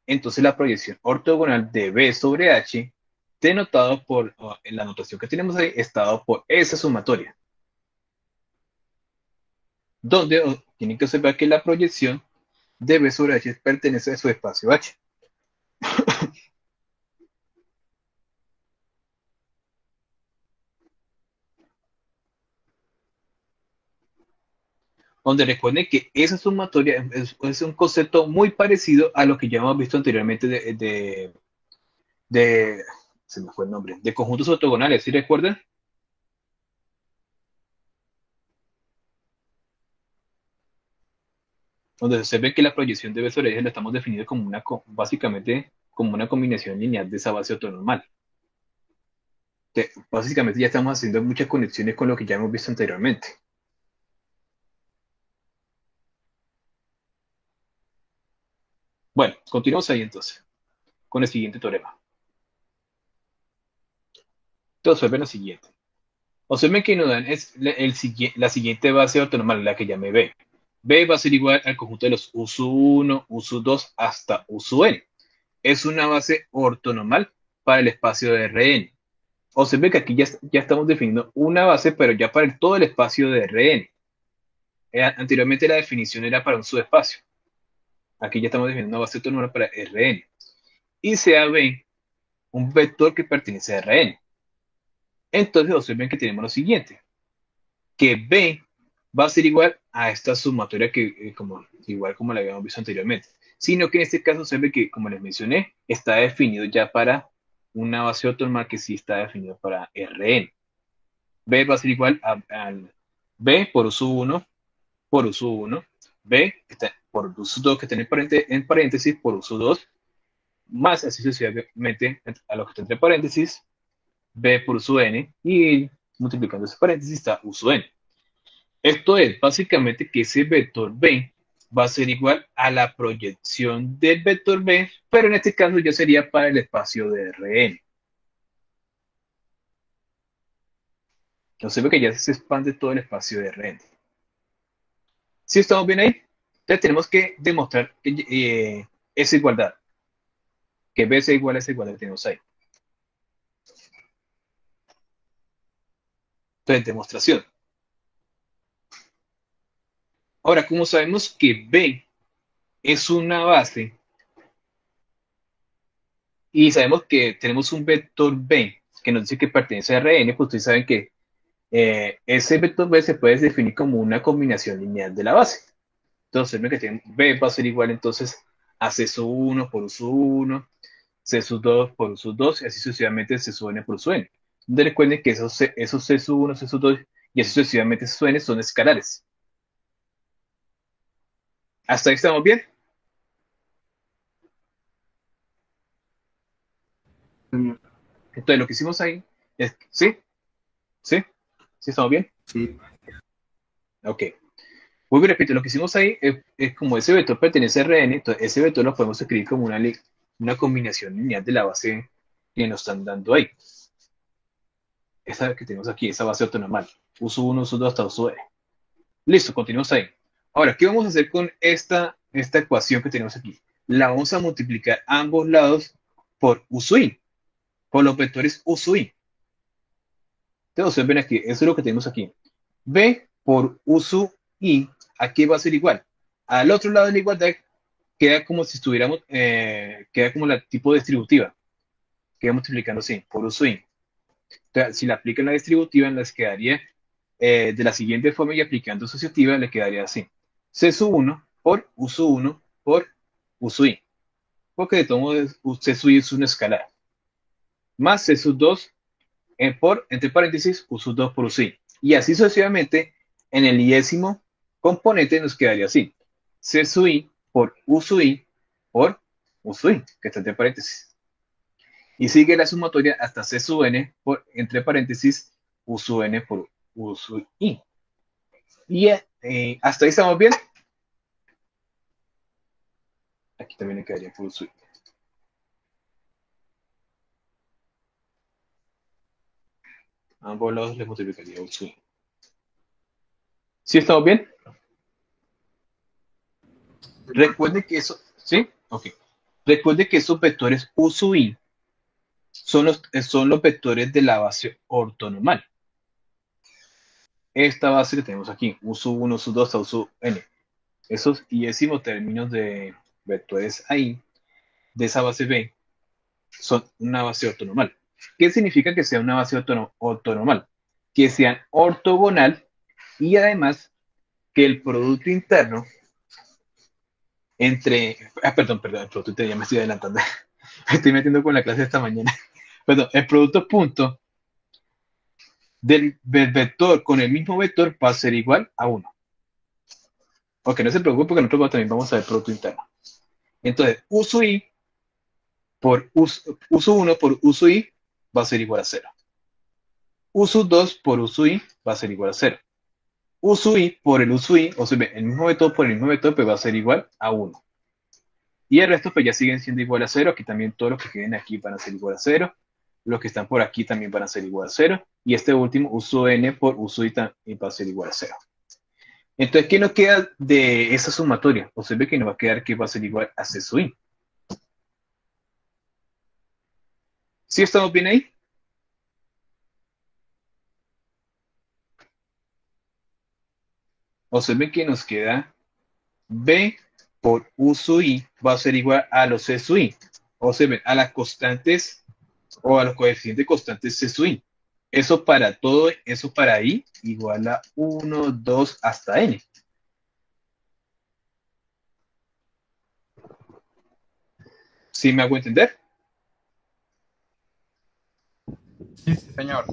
[SPEAKER 1] entonces la proyección ortogonal de B sobre H, denotado por, en la notación que tenemos ahí, está dado por esa sumatoria. Donde tienen que observar que la proyección de B sobre H pertenece a su espacio H. donde recuerden que esa sumatoria es un concepto muy parecido a lo que ya hemos visto anteriormente de se me fue el nombre, de conjuntos ortogonales, ¿sí recuerdan? Donde se ve que la proyección de B sobre eje la estamos definiendo como básicamente como una combinación lineal de esa base ortonormal. Básicamente ya estamos haciendo muchas conexiones con lo que ya hemos visto anteriormente. Bueno, continuamos ahí entonces, con el siguiente teorema. Entonces, observen lo siguiente. Observen que nos dan la siguiente base ortonormal, la que llamé B. B va a ser igual al conjunto de los U sub 1, U sub 2 hasta U sub n. Es una base ortonormal para el espacio de Rn. Observen que aquí ya estamos definiendo una base, pero ya para todo el espacio de Rn. Anteriormente la definición era para un subespacio. Aquí ya estamos definiendo una base ortonormal para Rn. Y sea B un vector que pertenece a Rn. Entonces observen que tenemos lo siguiente, que B va a ser igual a esta sumatoria que igual como la habíamos visto anteriormente, sino que en este caso observen que, como les mencioné, está definido ya para una base ortonormal que sí está definido para Rn. B va a ser igual al B por U sub 1 por U sub 1, B por U sub 2 que está en paréntesis por U sub 2, más así sucesivamente a lo que está entre paréntesis, B por U sub n, y multiplicando ese paréntesis está U sub n. Esto es básicamente que ese vector B va a ser igual a la proyección del vector B, pero en este caso ya sería para el espacio de Rn. Entonces ve que ya se expande todo el espacio de Rn. ¿Sí estamos bien ahí? Entonces tenemos que demostrar que, esa igualdad, que B sea igual a esa igualdad que tenemos ahí. Entonces, demostración. Ahora, como sabemos que B es una base y sabemos que tenemos un vector B que nos dice que pertenece a Rn, pues ustedes saben que ese vector B se puede definir como una combinación lineal de la base. Entonces, B va a ser igual entonces a C sub 1 por U sub 1, C sub 2 por U sub 2 y así sucesivamente C sub n por U sub n. Entonces recuerden que esos C sub 1, C sub 2 y así sucesivamente C sub n son escalares. ¿Hasta ahí estamos bien?
[SPEAKER 3] Señor.
[SPEAKER 1] Entonces lo que hicimos ahí es, ¿sí? ¿Sí? ¿Sí estamos bien?
[SPEAKER 3] Sí.
[SPEAKER 1] Ok. Vuelvo y repito, lo que hicimos ahí es como ese vector pertenece a Rn, entonces ese vector lo podemos escribir como una combinación lineal de la base que nos están dando ahí. Esa que tenemos aquí, esa base ortonormal. U sub 1, U sub 2 hasta U sub n. Listo, continuamos ahí. Ahora, ¿qué vamos a hacer con esta ecuación que tenemos aquí? La vamos a multiplicar a ambos lados por U sub i, por los vectores U sub i. Entonces, ven aquí, eso es lo que tenemos aquí. B por U sub i, aquí va a ser igual. Al otro lado de la igualdad queda como si estuviéramos, queda como la tipo distributiva. Queda multiplicando así, por U sub i. Entonces, si la aplican la distributiva, les quedaría de la siguiente forma y aplicando asociativa, le quedaría así. C sub 1 por U sub 1 por U sub i. Porque de todo modo, C sub i es un escalar. Más C sub 2 por, entre paréntesis, U sub 2 por U sub i. Y así sucesivamente, en el iésimo componente nos quedaría así. C sub i por U sub i por U sub i, que está entre paréntesis. Y sigue la sumatoria hasta C sub n por, entre paréntesis, U sub n por U sub i. Y hasta ahí estamos bien. Aquí también le quedaría por U sub i. Ambos lados les multiplicaría U sub i. ¿Sí estamos bien? Recuerde que eso, ¿sí? Ok. Recuerde que esos vectores U sub i son los vectores de la base ortonormal. Esta base que tenemos aquí, U sub 1, U sub 2 hasta U sub n. Esos iésimos términos de vectores ahí, de esa base B, son una base ortonormal. ¿Qué significa que sea una base ortonormal? Que sean ortogonal y además que el producto interno entre, perdón, el producto interno, ya me estoy adelantando, me estoy metiendo con la clase de esta mañana. Perdón, el producto punto del vector con el mismo vector va a ser igual a 1. Ok, no se preocupe porque nosotros también vamos a ver producto interno. Entonces, uso i por uso 1 por uso i va a ser igual a 0. Uso 2 por uso i va a ser igual a 0. Uso i por el uso i, o sea, el mismo vector por el mismo vector, pues va a ser igual a 1. Y el resto pues ya siguen siendo igual a 0. Aquí también todos los que queden aquí van a ser igual a 0. Los que están por aquí también van a ser igual a 0. Y este último, uso n por uso i va a ser igual a 0. Entonces, ¿qué nos queda de esa sumatoria? Observe que nos va a quedar que va a ser igual a c sub i. ¿Sí estamos bien ahí? Observen que nos queda b por u sub i va a ser igual a los c sub i. Observen, a las constantes o a los coeficientes constantes c sub i. Eso para todo, eso para i igual a 1, 2 hasta n. ¿Sí me hago entender?
[SPEAKER 5] Sí, sí, señor.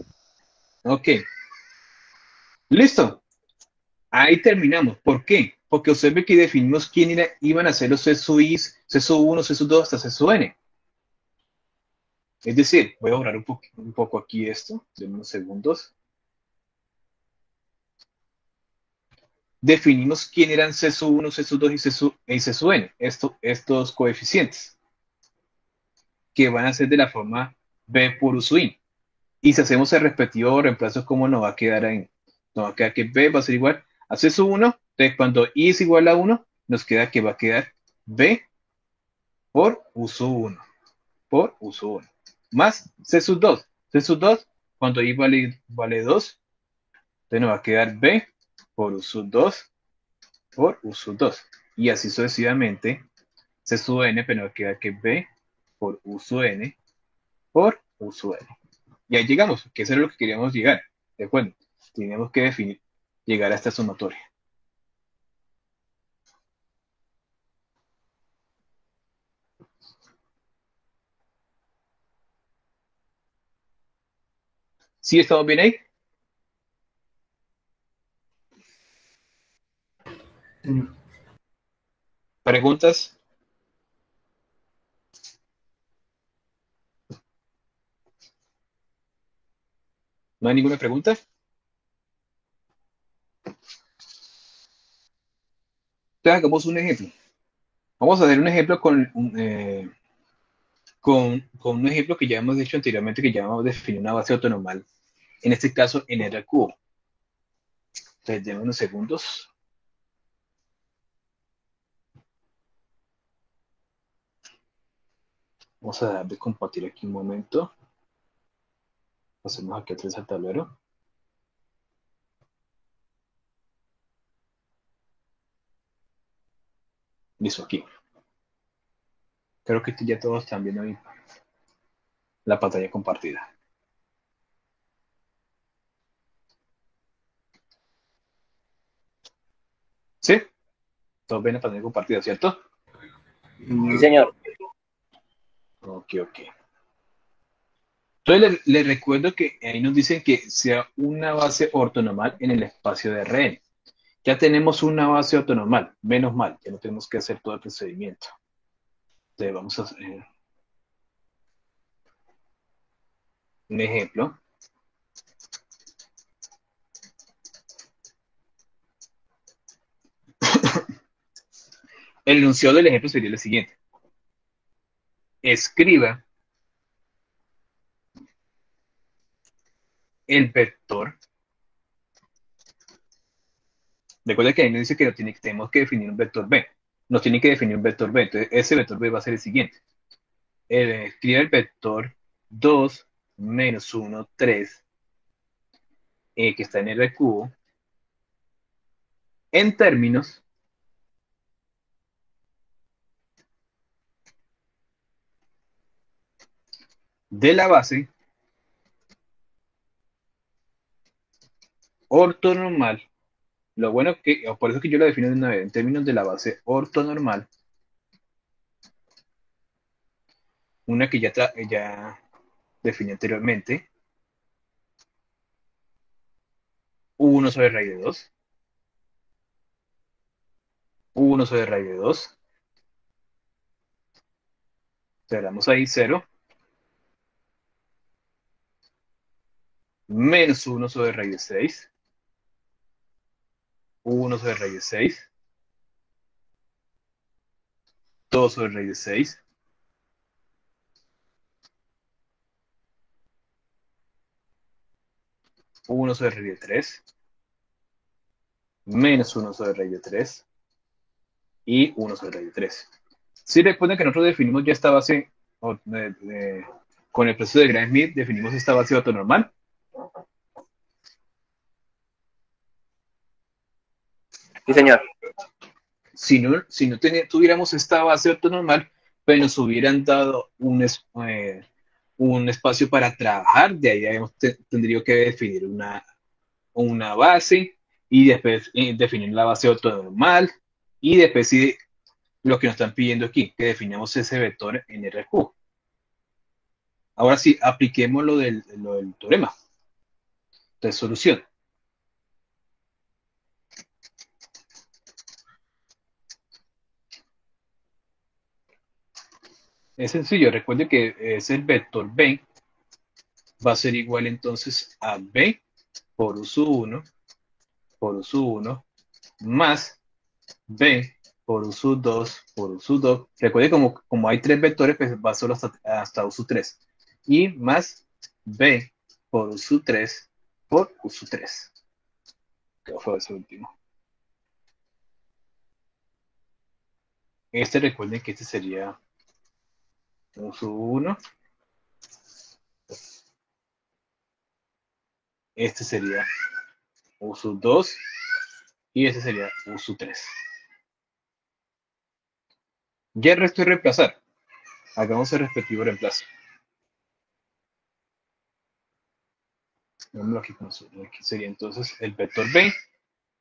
[SPEAKER 1] Ok. Listo. Ahí terminamos. ¿Por qué? Porque observe que definimos iban a ser los C sub i, C sub 1, C sub 2 hasta C sub n. Es decir, voy a borrar un poco aquí esto, de unos segundos. Definimos quién eran C sub 1, C sub 2 y C sub n, estos coeficientes, que van a ser de la forma B por U sub i. Y si hacemos el respectivo reemplazo, ¿cómo nos va a quedar ahí? Nos va a quedar que B va a ser igual a C sub 1, entonces cuando I es igual a 1, nos queda que va a quedar B por U sub 1, por U sub 1, más C sub 2. C sub 2, cuando I vale 2, entonces nos va a quedar B por U sub 2 por U sub 2. Y así sucesivamente, C sub n, pero nos queda que B por U sub n por U sub n. Y ahí llegamos, que eso es lo que queríamos llegar. ¿De acuerdo? Teníamos que definir, llegar a esta sumatoria. ¿Sí estamos bien ahí?
[SPEAKER 3] Señor.
[SPEAKER 1] ¿Preguntas? ¿No hay ninguna pregunta? Entonces hagamos un ejemplo. Vamos a hacer un ejemplo con un ejemplo que ya hemos hecho anteriormente, que ya vamos a definir una base ortonormal. En este caso, en R al cubo. Entonces, denme unos segundos. Vamos a dar de compartir aquí un momento. Hacemos aquí atrás al tablero. Listo, aquí. Creo que ya todos están viendo ahí la pantalla compartida. ¿Sí? Todos ven la pantalla compartida, ¿cierto?
[SPEAKER 4] Sí, señor.
[SPEAKER 1] Ok, ok. Entonces les recuerdo que ahí nos dicen que sea una base ortonormal en el espacio de Rn. Ya tenemos una base ortonormal, menos mal, ya no tenemos que hacer todo el procedimiento. Entonces vamos a hacer un ejemplo. El enunciado del ejemplo sería el siguiente. Escriba el vector. Recuerda que ahí nos dice que tenemos que definir un vector B. Nos tiene que definir un vector B. Entonces, ese vector B va a ser el siguiente. Escribe el vector 2 menos 1, 3, que está en R cubo, en términos de la base ortonormal Lo bueno que, o por eso que yo lo defino de una vez, en términos de la base ortonormal, una que ya definí anteriormente, 1 sobre raíz de 2, 1 sobre raíz de 2, cerramos ahí 0, menos 1 sobre raíz de 6, 1 sobre raíz de 6, 2 sobre raíz de 6, uno sobre raíz de 3, menos 1 sobre raíz de 3 y 1 sobre raíz de 3. Si recuerden que nosotros definimos ya esta base, con el proceso de Gram-Schmidt, definimos esta base ortonormal.
[SPEAKER 4] Sí, señor.
[SPEAKER 1] Si no tuviéramos esta base ortonormal, pues nos hubieran dado un espacio para trabajar. De ahí tendría que definir una base y después definir la base ortonormal y después sí, lo que nos están pidiendo aquí, que definamos ese vector en RQ. Ahora sí, apliquemos lo del teorema. Entonces, solución. Es sencillo, recuerde que es el vector B, va a ser igual entonces a B por U sub 1 por U sub 1 más B por U sub 2 por U sub 2. Recuerde como hay tres vectores, pues va solo hasta U sub 3. Y más B por U sub 3 por U sub 3. ¿Qué fue ese último? Recuerden que este sería U sub 1. Este sería U sub 2. Y este sería U sub 3. Ya el resto es reemplazar. Hagamos el respectivo reemplazo. Veámoslo aquí, aquí sería entonces el vector B,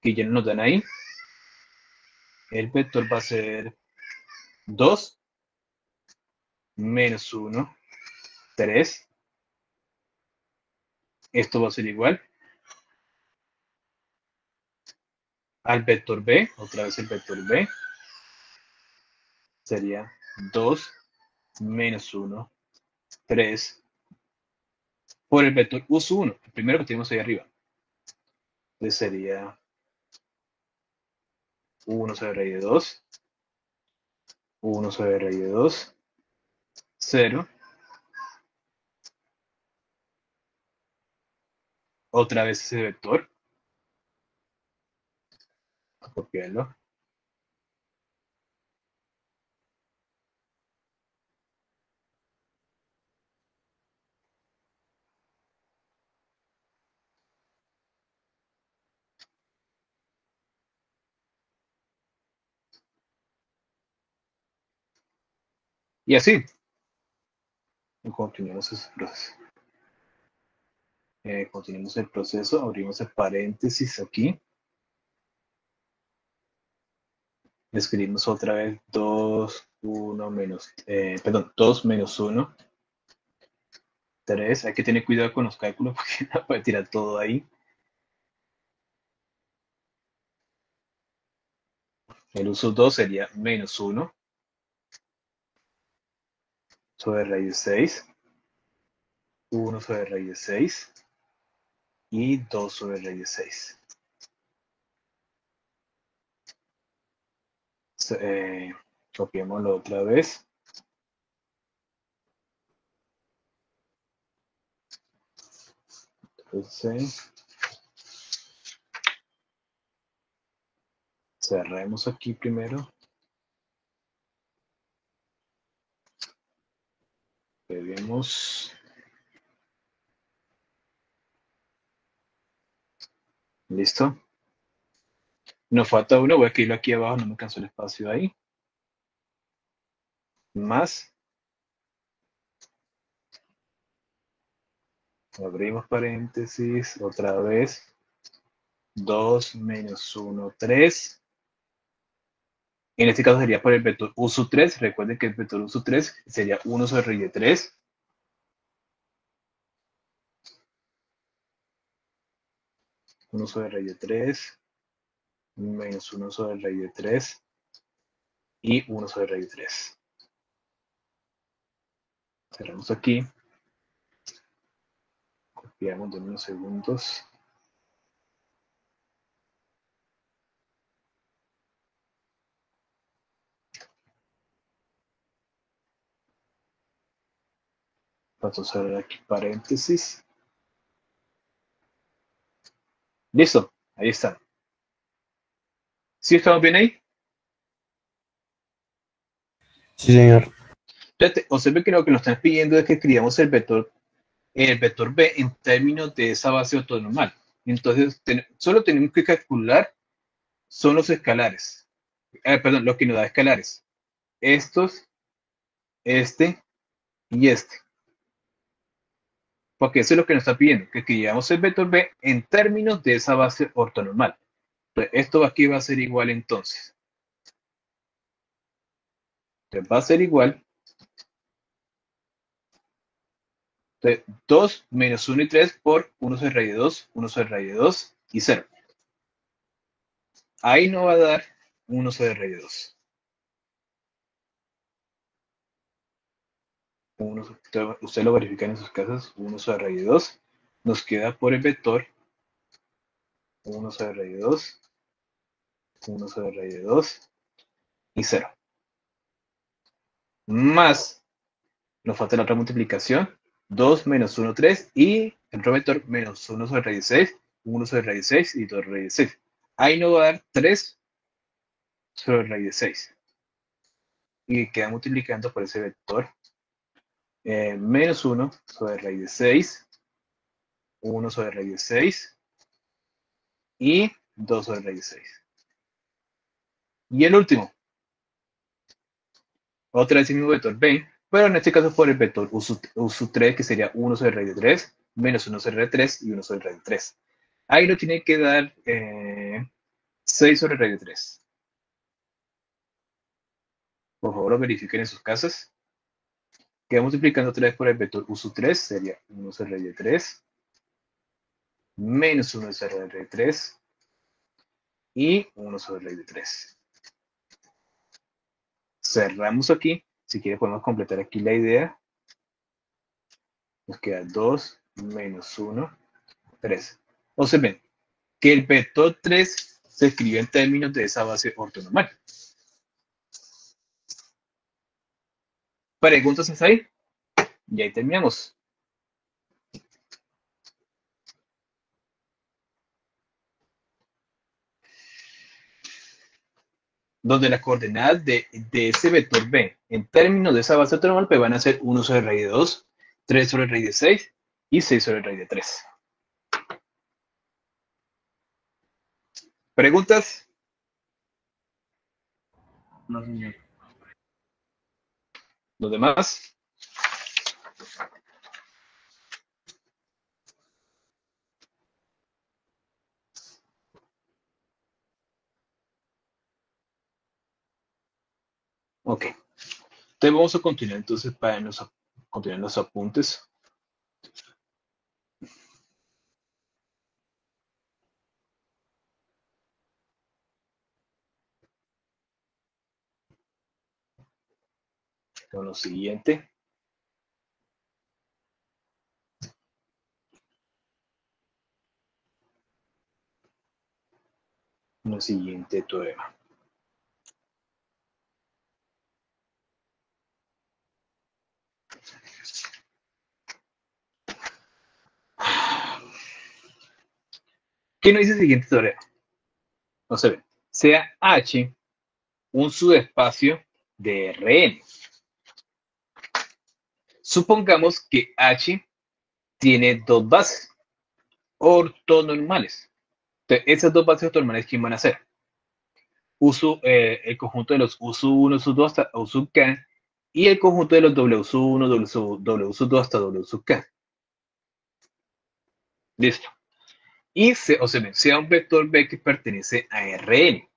[SPEAKER 1] que ya nos dan ahí. El vector va a ser 2 menos 1, 3. Esto va a ser igual al vector B, otra vez el vector B, sería 2 menos 1, 3, por el vector U sub 1, el primero que tenemos ahí arriba. Entonces sería 1 sobre raíz de 2, 1 sobre raíz de 2, 0. Otra vez ese vector. A copiarlo. Y así. Continuamos ese proceso. Continuamos el proceso, abrimos el paréntesis aquí. Escribimos otra vez 2, 1 menos, perdón, 2 menos 1, 3. Hay que tener cuidado con los cálculos porque no puede tirar todo ahí. El uso 2 sería menos 1 sobre raíz de 6, 1 sobre raíz de 6 y 2 sobre raíz de 6. Copiémoslo otra vez. Entonces, cerremos aquí primero. Peguemos. Listo. Nos falta uno, voy a escribirlo aquí abajo, no me alcanzó el espacio ahí. Más. Abrimos paréntesis, otra vez. 2 menos 1, 3. En este caso sería por el vector u sub 3. Recuerden que el vector u sub 3 sería 1 sobre raíz de 3. Uno sobre raíz de 3 menos 1 sobre raíz de 3 y 1 sobre raíz de 3. Cerramos aquí. Copiamos de unos segundos. Vamos a cerrar aquí paréntesis. Listo, ahí está. ¿Sí estamos bien ahí?
[SPEAKER 2] Sí, señor.
[SPEAKER 1] Fíjate, observe que lo que nos están pidiendo es que escribamos el vector B en términos de esa base ortonormal. Entonces, solo tenemos que calcular son los escalares. Perdón, lo que nos da escalares. Estos, este y este. Porque eso es lo que nos está pidiendo, que escribamos el vector B en términos de esa base ortonormal. Entonces, esto aquí va a ser igual entonces. Entonces, va a ser igual. Entonces, 2 menos 1 y 3 por 1 sobre raíz de 2, 1 sobre raíz de 2 y 0. Ahí nos va a dar 1 sobre raíz de 2. Usted lo verifica en sus casas, 1 sobre raíz de 2. Nos queda por el vector 1 sobre raíz de 2, 1 sobre raíz de 2 y 0. Más, nos falta la otra multiplicación, 2 menos 1, 3 y el otro vector menos 1 sobre raíz de 6, 1 sobre raíz de 6 y 2 raíz de 6. Ahí nos va a dar 3 sobre raíz de 6. Y queda multiplicando por ese vector menos 1 sobre raíz de 6, 1 sobre raíz de 6 y 2 sobre raíz de 6. Y el último, otra vez el mismo vector b, pero en este caso por el vector u sub 3, que sería 1 sobre raíz de 3, menos 1 sobre raíz de 3 y 1 sobre raíz de 3. Ahí nos tiene que dar 6 sobre raíz de 3. Por favor, lo verifiquen en sus casas. Queda multiplicando otra vez por el vector u sub 3, sería 1 sobre raíz de 3, menos 1 sobre raíz de 3 y 1 sobre raíz de 3. Cerramos aquí. Si quiere podemos completar aquí la idea. Nos queda 2 menos 1, 3. Observen que el vector 3 se escribe en términos de esa base ortonormal. ¿Preguntas hasta ahí? Y ahí terminamos. Donde las coordenadas de ese vector b en términos de esa base ortonormal pues van a ser 1 sobre raíz de 2, 3 sobre raíz de 6 y 6 sobre raíz de 3. ¿Preguntas?
[SPEAKER 3] No, señor.
[SPEAKER 1] ¿Los demás? Ok. Entonces vamos a continuar entonces para continuar los apuntes. Con lo siguiente. Lo siguiente teorema. ¿Qué nos dice el siguiente teorema? No se ve. Sea H un subespacio de Rn. Supongamos que H tiene dos bases ortonormales. Entonces, esas dos bases ortonormales, ¿quién van a ser? El conjunto de los U sub 1, sub 2 hasta U sub K y el conjunto de los W sub 1, W sub 2 hasta W sub K. Listo. y sea un vector B que pertenece a Rn.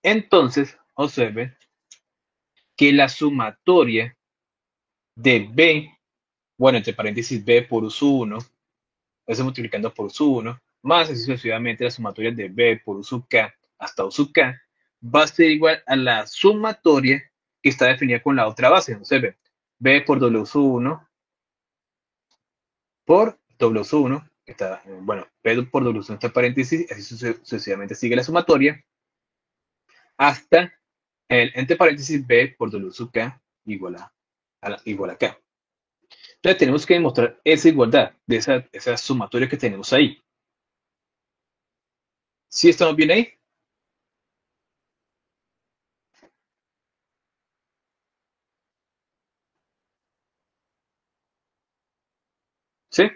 [SPEAKER 1] Entonces, observen que la sumatoria de B, bueno, entre paréntesis B por U1, eso multiplicando por U1, más así sucesivamente la sumatoria de B por U_K hasta U_K, va a ser igual a la sumatoria que está definida con la otra base. Observen, B por W1 por W1, que está, bueno, P por W1 entre paréntesis, así sucesivamente sigue la sumatoria, hasta el entre paréntesis B por W_K igual a K. Entonces tenemos que demostrar esa igualdad de esa sumatoria que tenemos ahí. ¿Sí estamos bien ahí? ¿Sí?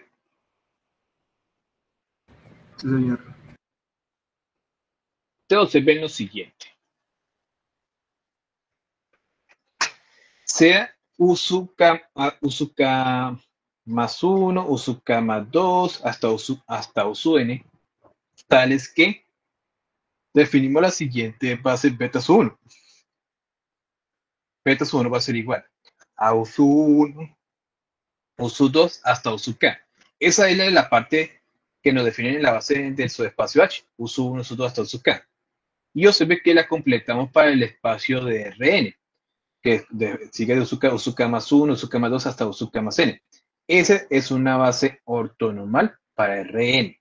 [SPEAKER 3] Sí, señor.
[SPEAKER 1] Entonces ven lo siguiente. Sea U_K más 1, U_K más 2, hasta U_N, tales que definimos la siguiente base beta 1. Beta 1 va a ser igual a U_1, U_2 hasta U_K. Esa es la parte que nos define en la base del subespacio H, U_1, U_2 hasta U_K. Y observe que la completamos para el espacio de Rn, que sigue de U_K más 1, U_K más 2 hasta U_K más n. Esa es una base ortonormal para Rn.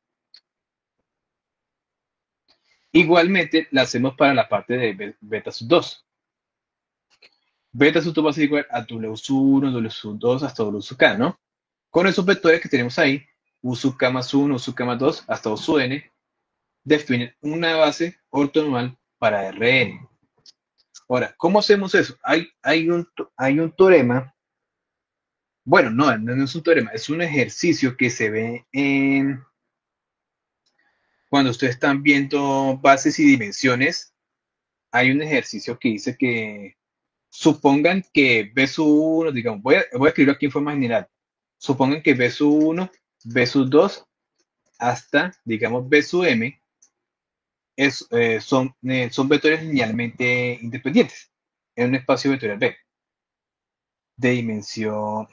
[SPEAKER 1] Igualmente la hacemos para la parte de beta sub 2. Beta sub 2 va a ser igual a W1, W2 hasta W_K, ¿no? Con esos vectores que tenemos ahí, U_K más 1, U_K más 2 hasta U_N, definen una base ortonormal para Rn. Ahora, ¿cómo hacemos eso? Hay un teorema. Bueno, no es un teorema, es un ejercicio que se ve cuando ustedes están viendo bases y dimensiones. Hay un ejercicio que dice que supongan que B sub 1, digamos, voy a escribirlo aquí en forma general. Supongan que B sub 1, B sub 2 hasta, digamos, B sub m son vectores linealmente independientes en un espacio vectorial B de dimensión,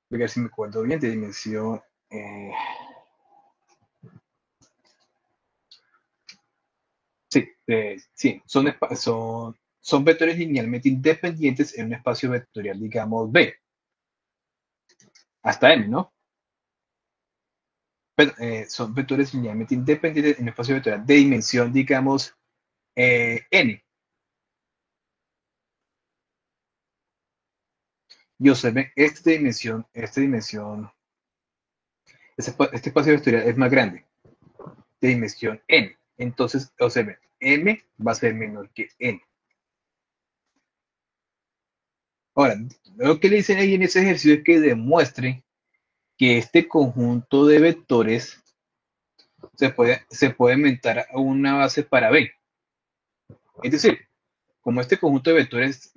[SPEAKER 1] voy a ver si me acuerdo bien, de dimensión sí, son vectores linealmente independientes en un espacio vectorial, digamos, B, hasta M, ¿no? Pero, son vectores linealmente independientes en un espacio vectorial de dimensión, digamos, N. Y observen, este espacio vectorial es más grande, de dimensión N. Entonces, observen, M va a ser menor que N. Ahora, lo que le dicen ahí en ese ejercicio es que demuestre que este conjunto de vectores se puede aumentar a una base para B. Es decir, como este conjunto de vectores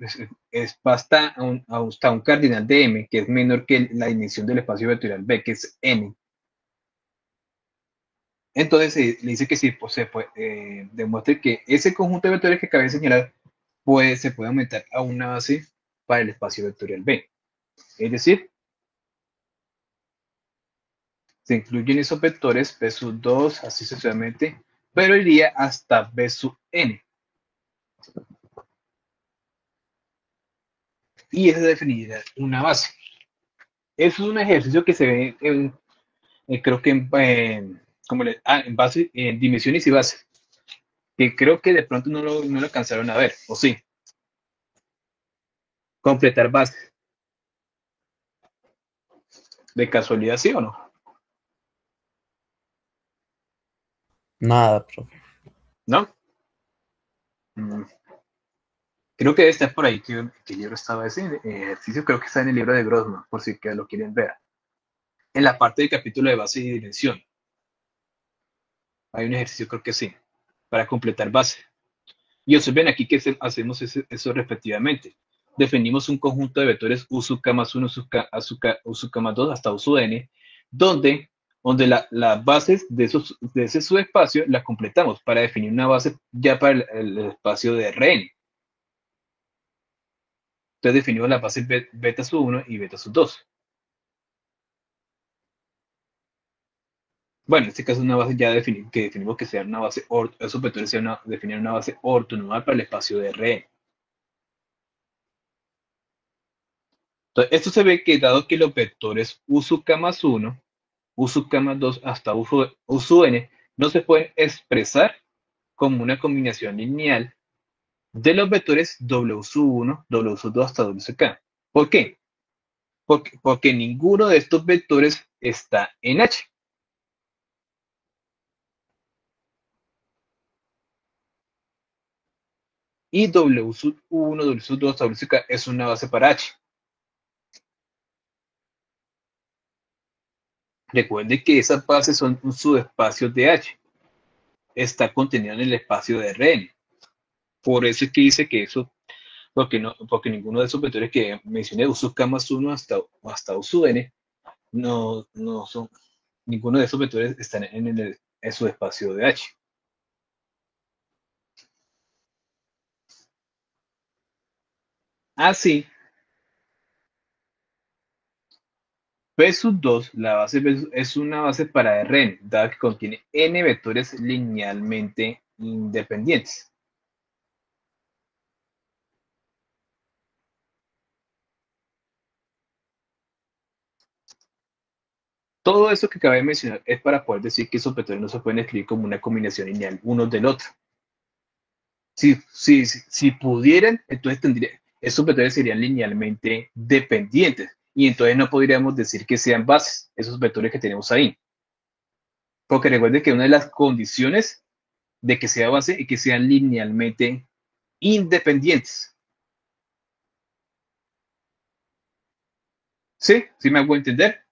[SPEAKER 1] basta hasta un cardinal de M, que es menor que la dimensión del espacio vectorial B, que es N. Entonces le dice que sí, pues demuestre que ese conjunto de vectores que acabé de señalar se puede aumentar a una base para el espacio vectorial B. Es decir, se incluyen esos vectores B sub 2, así sucesivamente, pero iría hasta B sub n. Y esa definiría una base. Eso es un ejercicio que se ve creo que en base, en dimensiones y bases, que creo que de pronto no lo alcanzaron a ver, o sí, completar bases, de casualidad, ¿sí o no?
[SPEAKER 2] Nada, profe.
[SPEAKER 1] ¿No? Mm, Creo que debe estar por ahí, ¿qué libro estaba ese ejercicio? Creo que está en el libro de Grossman, por si que lo quieren ver. En la parte del capítulo de base y dimensión, hay un ejercicio, creo que sí, para completar base. Y observen aquí que hacemos eso respectivamente. Definimos un conjunto de vectores U_K más 1, U_K más 2 hasta U_N, donde donde las bases de ese subespacio las completamos para definir una base ya para el espacio de Rn. Entonces definimos las bases beta sub 1 y beta sub 2. Bueno, en este caso es una base ya que definimos que sea una base, esos vectores definir una base ortonormal para el espacio de Rn. Entonces, esto se ve que dado que los vectores U sub k más 1, U sub k más 2 hasta U sub n no se pueden expresar como una combinación lineal de los vectores W sub 1, W sub 2 hasta W sub k. ¿Por qué? Porque ninguno de estos vectores está en H. Y W sub 1, W sub 2 hasta W sub k es una base para H. Recuerde que esas bases son un subespacio de H. Está contenido en el espacio de Rn. Por eso es que dice que eso, porque ninguno de esos vectores que mencioné, U sub k más 1 hasta U sub n, no son, ninguno de esos vectores están en el subespacio de H. Así, P sub 2, la base P es una base para Rn, dada que contiene n vectores linealmente independientes. Todo eso que acabé de mencionar es para poder decir que esos vectores no se pueden escribir como una combinación lineal uno del otro. Si pudieran, entonces esos vectores serían linealmente dependientes y entonces no podríamos decir que sean bases, esos vectores que tenemos ahí. Porque recuerden que una de las condiciones de que sea base es que sean linealmente independientes. ¿Sí? ¿Sí me hago entender?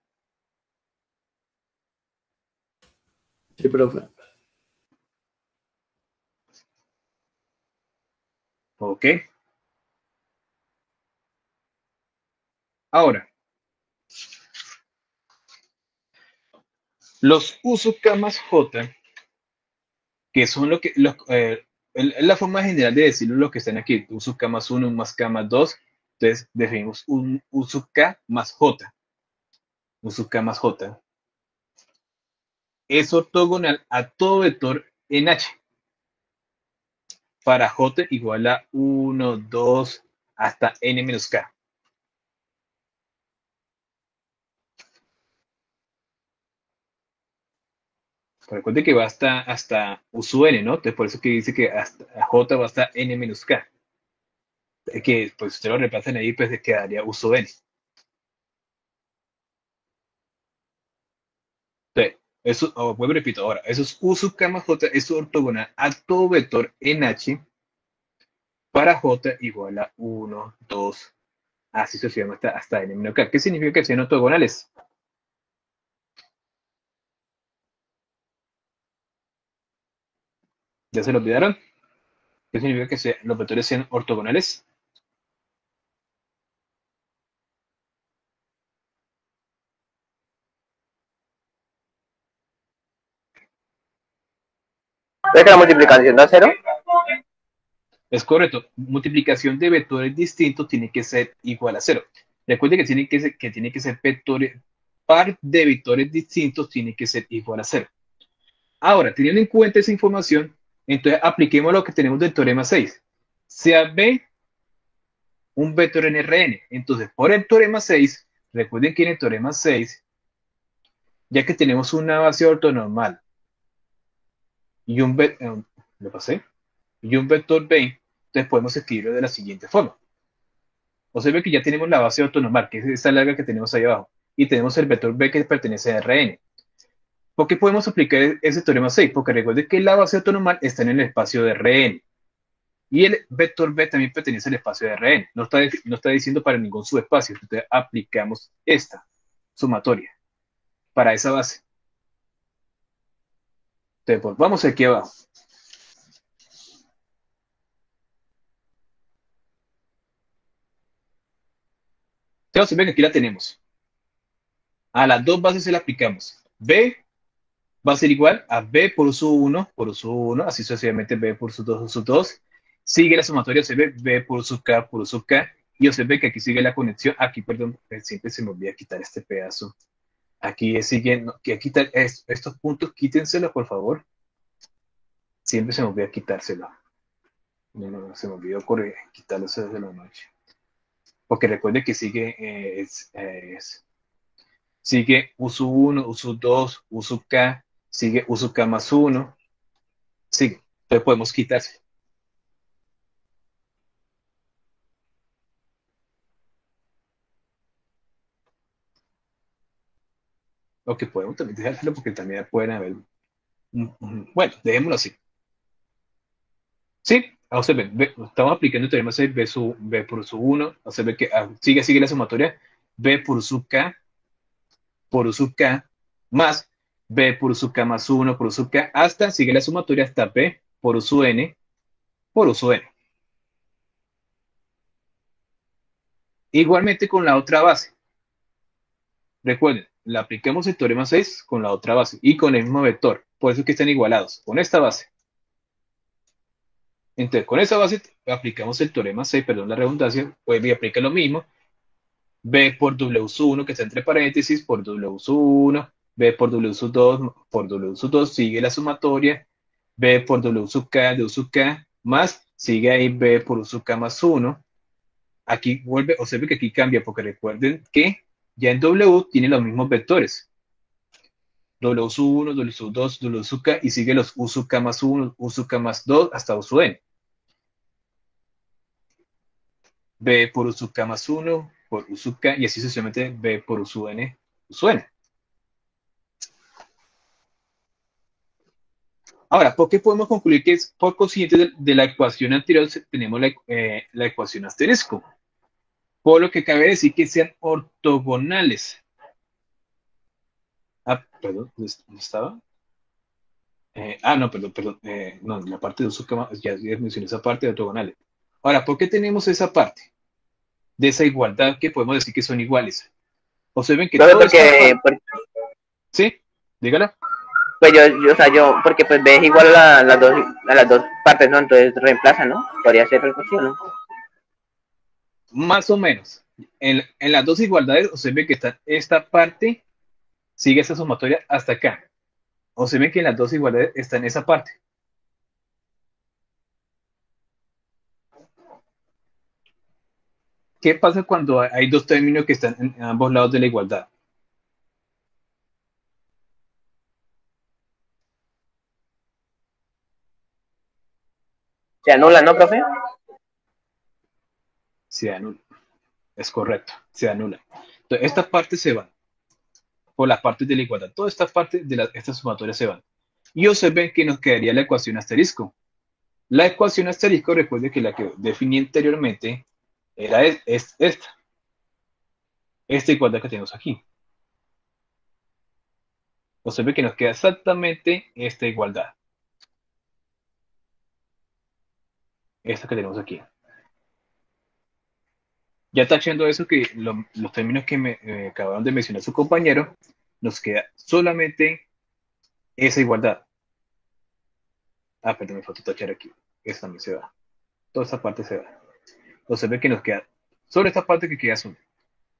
[SPEAKER 2] Sí, profe.
[SPEAKER 1] Ok. Ahora, los U sub K más J, que son es la forma general de decirlo lo que están aquí, U sub K más 1 más K más 2, entonces definimos un U sub K más J, U sub K más J, es ortogonal a todo vector en H, para J igual a 1, 2, hasta N menos K. Recuerde que va hasta U sub N, ¿no? Entonces por eso que dice que hasta J va hasta N menos K. Que pues usted lo reemplazan ahí, pues le quedaría U sub N. Entonces, eso, vuelvo y repito, ahora, eso es U sub K más J, es ortogonal a todo vector en H para J igual a 1, 2, así sucesivamente hasta N menos K. ¿Qué significa que sean ortogonales? ¿Ya se lo olvidaron? ¿Qué significa que los vectores sean ortogonales?
[SPEAKER 4] ¿Ves que la multiplicación da cero?
[SPEAKER 1] Es correcto. Multiplicación de vectores distintos tiene que ser igual a cero. Recuerde que tiene que ser vectores, par de vectores distintos tiene que ser igual a cero. Ahora, teniendo en cuenta esa información, entonces apliquemos lo que tenemos del teorema 6. Sea B un vector en Rn. Entonces, por el teorema 6, recuerden que en el teorema 6, ya que tenemos una base ortonormal y ¿lo pasé? Y un vector B, entonces podemos escribirlo de la siguiente forma. Observe que ya tenemos la base ortonormal, que es esta larga que tenemos ahí abajo, y tenemos el vector B que pertenece a Rn. ¿Por qué podemos aplicar ese teorema 6? Porque recuerden que la base ortonormal está en el espacio de Rn. Y el vector B también pertenece al espacio de Rn. No está diciendo para ningún subespacio. Entonces aplicamos esta sumatoria para esa base. Entonces volvamos aquí abajo. Entonces ven que aquí la tenemos. A las dos bases se la aplicamos. B va a ser igual a B por U1 por U1, así sucesivamente B por U2, U2. Sigue la sumatoria, se ve B por U K por U K. Y observe que aquí sigue la conexión. Aquí, perdón, siempre se me olvida quitar este pedazo. Aquí sigue, no, que quitar estos puntos, quítenselos, por favor. Siempre se me olvida quitárselo. No, se me olvidó quitarlos desde la noche. Porque recuerde que sigue, sigue uso 1, uso 2, uso K, sigue uso K más 1. Sigue. Entonces podemos quitarse. O que podemos también dejárselo porque también pueden haber. Bueno, dejémoslo así. Sí, observen, estamos aplicando el teorema 6, B por su 1, observen que sigue la sumatoria, B por su K por su K más B por su K más 1 por su K, hasta, sigue la sumatoria hasta B por su N por su N. Igualmente con la otra base. Recuerden, la aplicamos el teorema 6 con la otra base y con el mismo vector. Por eso es que están igualados con esta base. Entonces, con esa base aplicamos el teorema 6, perdón la redundancia, pues y aplica lo mismo. B por W1 que está entre paréntesis por W1, B por W2 por W2, sigue la sumatoria, B por W sub K, W sub K, más, sigue ahí B por U sub K más 1. Aquí vuelve, observe que aquí cambia, porque recuerden que ya en W tiene los mismos vectores. W sub 1, W sub 2, W sub K, y sigue los U sub K más 1, U sub K más 2, hasta U sub N. B por U sub K más 1, por U sub K, y así sucesivamente B por U sub N, U sub N. Ahora, ¿por qué podemos concluir que es por consiguiente de la ecuación anterior tenemos la ecuación asterisco? Por lo que cabe decir que sean ortogonales. Ah, perdón, ¿dónde estaba? No, perdón. No, la parte de uso, ya mencioné esa parte de ortogonales. Ahora, ¿por qué tenemos esa parte de esa igualdad que podemos decir que son iguales? Observen que todo ¿sí? Dígala.
[SPEAKER 4] Pues porque pues B es igual a las dos partes, ¿no? Entonces reemplaza, ¿no? Podría ser otra cuestión, ¿no?
[SPEAKER 1] Más o menos. En las dos igualdades, observen que esta parte sigue esa sumatoria hasta acá. Observen que en las dos igualdades está en esa parte. ¿Qué pasa cuando hay dos términos que están en ambos lados de la igualdad?
[SPEAKER 4] Se anula, ¿no, profe?
[SPEAKER 1] Se anula. Es correcto, se anula. Entonces, esta parte se va por las partes de la igualdad. Toda esta parte de estas sumatorias se van. Y observen que nos quedaría la ecuación asterisco. La ecuación asterisco, recuerden que la que definí anteriormente era esta igualdad que tenemos aquí. Observen que nos queda exactamente esta igualdad. Esta que tenemos aquí. Ya tachando eso, que los términos que me acabaron de mencionar su compañero, nos queda solamente esa igualdad. Perdón, me faltó tachar aquí. Esta también se va. Toda esta parte se va. Observen que nos queda solo esta parte que queda azul.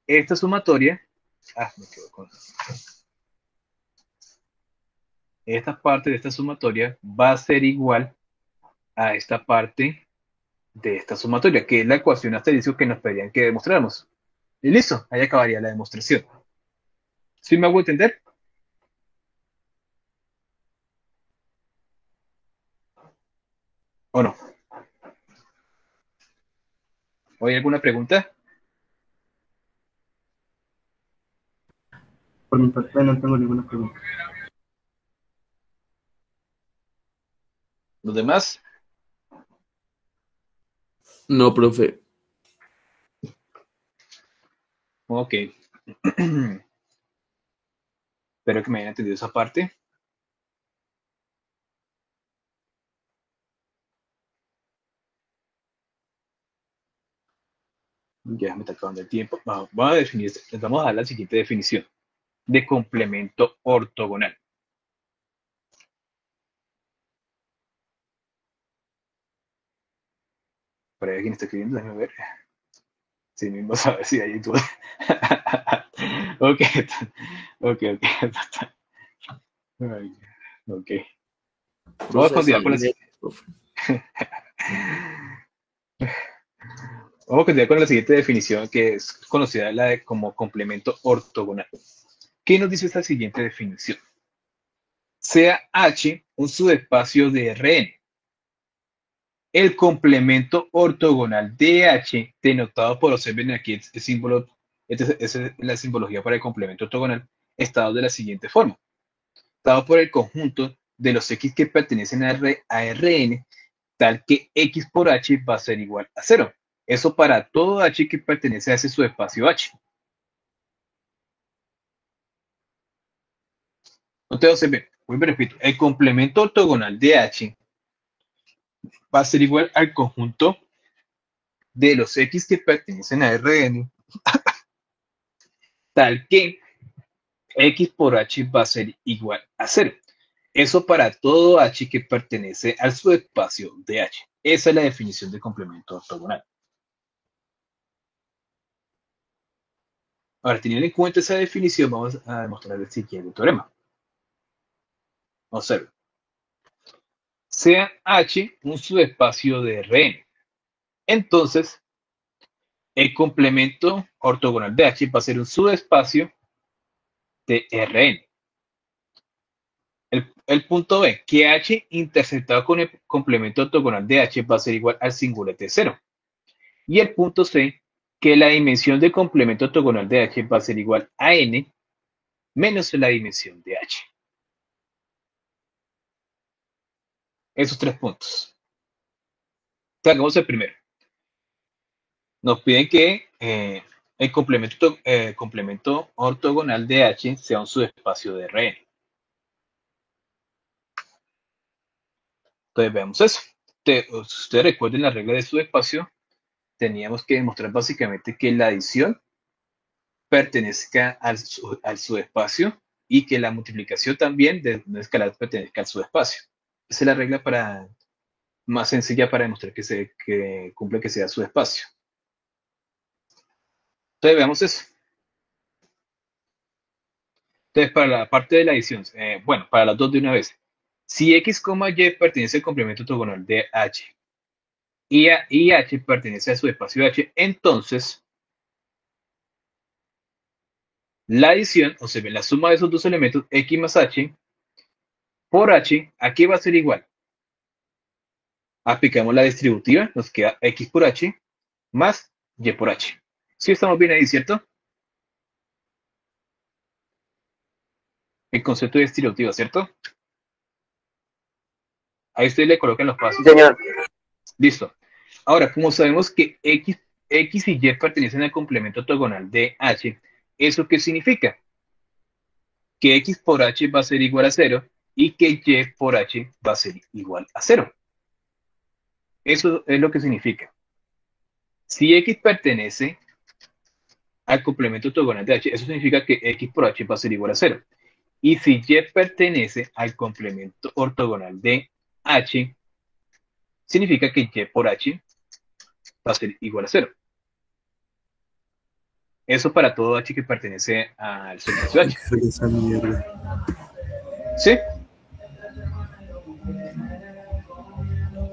[SPEAKER 1] Esta sumatoria, me quedo con esta parte de esta sumatoria va a ser igual a esta parte de esta sumatoria, que es la ecuación asterisco que nos pedían que demostráramos. Y listo, ahí acabaría la demostración. ¿Sí me hago entender? ¿O no? ¿O hay alguna pregunta?
[SPEAKER 3] Por mi parte no tengo ninguna pregunta.
[SPEAKER 1] ¿Los demás?
[SPEAKER 2] No, profe.
[SPEAKER 1] Ok. Espero que me hayan entendido esa parte. Ya me está acabando el tiempo. Vamos a definir, vamos a dar la siguiente definición. de complemento ortogonal. Por ahí alguien está escribiendo, déjame ver. Sí, mismo sabe si hay duda. Ok, ok, ok. Ok. Vamos a
[SPEAKER 2] Profe,
[SPEAKER 1] continuar
[SPEAKER 2] son
[SPEAKER 1] con la,
[SPEAKER 2] leyes, profe.
[SPEAKER 1] vamos a continuar con la siguiente definición, que es conocida como complemento ortogonal. ¿Qué nos dice esta siguiente definición? Sea H un subespacio de Rn. El complemento ortogonal de H, denotado por, observen aquí el símbolo, esta es la simbología para el complemento ortogonal, está dado de la siguiente forma. Dado por el conjunto de los X que pertenecen a Rn, tal que X por H va a ser igual a 0. Eso para todo H que pertenece a ese subespacio H. Entonces, observen, vuelvo y repito, el complemento ortogonal de H va a ser igual al conjunto de los X que pertenecen a Rn, tal que X por H va a ser igual a 0. Eso para todo H que pertenece al subespacio de H. Esa es la definición de complemento ortogonal. Ahora, teniendo en cuenta esa definición, vamos a demostrar el siguiente teorema. Observen. Sea H un subespacio de Rn. Entonces, el complemento ortogonal de H va a ser un subespacio de Rn. El punto B, que H interceptado con el complemento ortogonal de H va a ser igual al singulete 0. Y el punto C, que la dimensión del complemento ortogonal de H va a ser igual a N menos la dimensión de H. Esos tres puntos. Hagamos el primero. Nos piden que el complemento ortogonal de H sea un subespacio de Rn. Entonces veamos eso. Ustedes recuerden la regla de subespacio, teníamos que demostrar básicamente que la adición pertenezca al subespacio y que la multiplicación también de una escalar pertenezca al subespacio. Esa es la regla más sencilla para demostrar que cumple que sea subespacio. Entonces veamos eso. Entonces para la parte de la adición, bueno, para las dos de una vez. Si X, Y pertenece al complemento ortogonal de H y H pertenece al subespacio H, entonces la adición, o sea, la suma de esos dos elementos, X más H, por H, ¿a qué va a ser igual? Aplicamos la distributiva, nos queda X por H más Y por H. ¿Sí estamos bien ahí, cierto? El concepto de distributiva, ¿cierto? Ahí usted le colocan los pasos.
[SPEAKER 4] Señor,
[SPEAKER 1] Listo. Ahora, como sabemos que X y Y pertenecen al complemento ortogonal de H, ¿eso qué significa? Que X por H va a ser igual a 0 y que Y por H va a ser igual a 0. Eso es lo que significa. Si X pertenece al complemento ortogonal de H, eso significa que X por H va a ser igual a 0. Y si Y pertenece al complemento ortogonal de H, significa que Y por H va a ser igual a 0. Eso para todo H que pertenece al subespacio H.
[SPEAKER 2] Esa mierda.
[SPEAKER 1] ¿Sí?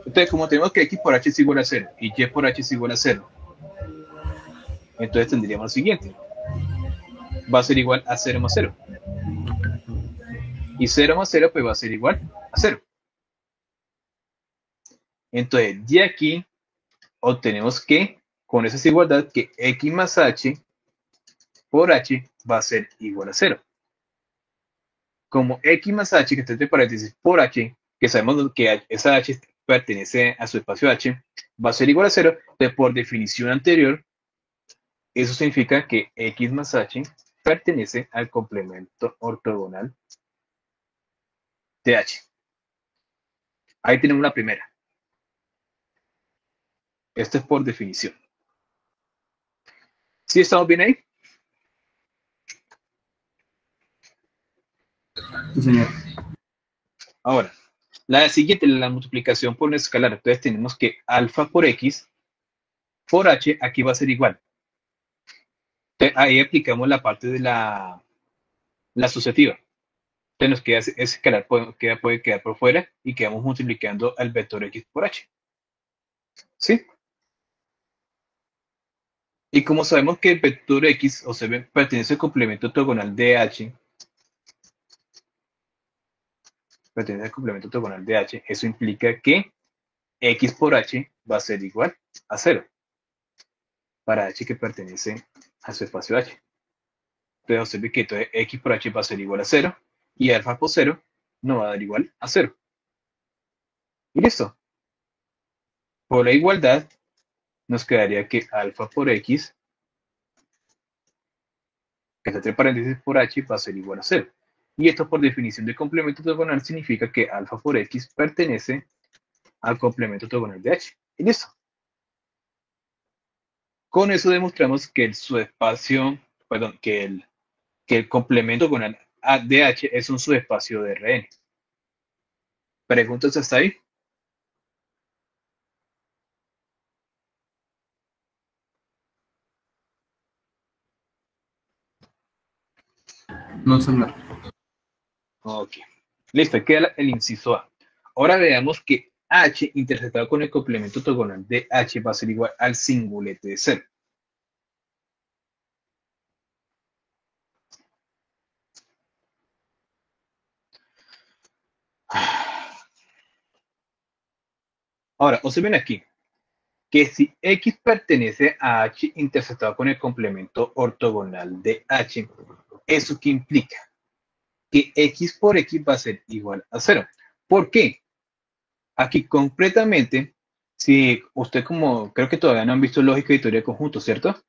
[SPEAKER 1] Entonces, como tenemos que X por H es igual a 0 y Y por H es igual a 0, entonces tendríamos lo siguiente. Va a ser igual a 0 más 0. Y 0 más 0 pues va a ser igual a 0. Entonces, de aquí obtenemos que, con esa desigualdad, que X más H por H va a ser igual a 0. Como X más H, que está entre paréntesis, por H, que sabemos que esa H pertenece a su espacio H, va a ser igual a 0. Entonces, por definición anterior, eso significa que X más H pertenece al complemento ortogonal de H. Ahí tenemos la primera. Esto es por definición. ¿Sí estamos bien ahí?
[SPEAKER 3] Sí, señor.
[SPEAKER 1] Ahora, la siguiente, la multiplicación por un escalar. Entonces tenemos que alfa por x por h aquí va a ser igual. Entonces, ahí aplicamos la parte de la asociativa. Entonces nos queda ese escalar, puede quedar por fuera y quedamos multiplicando al vector x por h. ¿Sí? Y como sabemos que el vector x, o sea, pertenece al complemento ortogonal de h, eso implica que x por h va a ser igual a 0 para h que pertenece a su espacio h. Entonces observe que entonces x por h va a ser igual a 0 y alfa por 0 nos va a dar igual a 0. Y listo. Por la igualdad nos quedaría que alfa por x, que es entre paréntesis por h, va a ser igual a 0. Y esto por definición de complemento ortogonal significa que alfa por x pertenece al complemento ortogonal de h. Y listo. Con eso demostramos que el subespacio, perdón, que el complemento ortogonal de h es un subespacio de Rn. ¿Preguntas hasta ahí?
[SPEAKER 3] No, señor.
[SPEAKER 1] Ok. Listo, queda el inciso A. Ahora veamos que h interceptado con el complemento ortogonal de h va a ser igual al singulete de 0. Ahora, observen aquí que si x pertenece a h interceptado con el complemento ortogonal de h, ¿eso qué implica? Que x por x va a ser igual a 0. ¿Por qué? Aquí concretamente, si usted como, creo que todavía no han visto lógica y teoría de conjuntos, ¿cierto?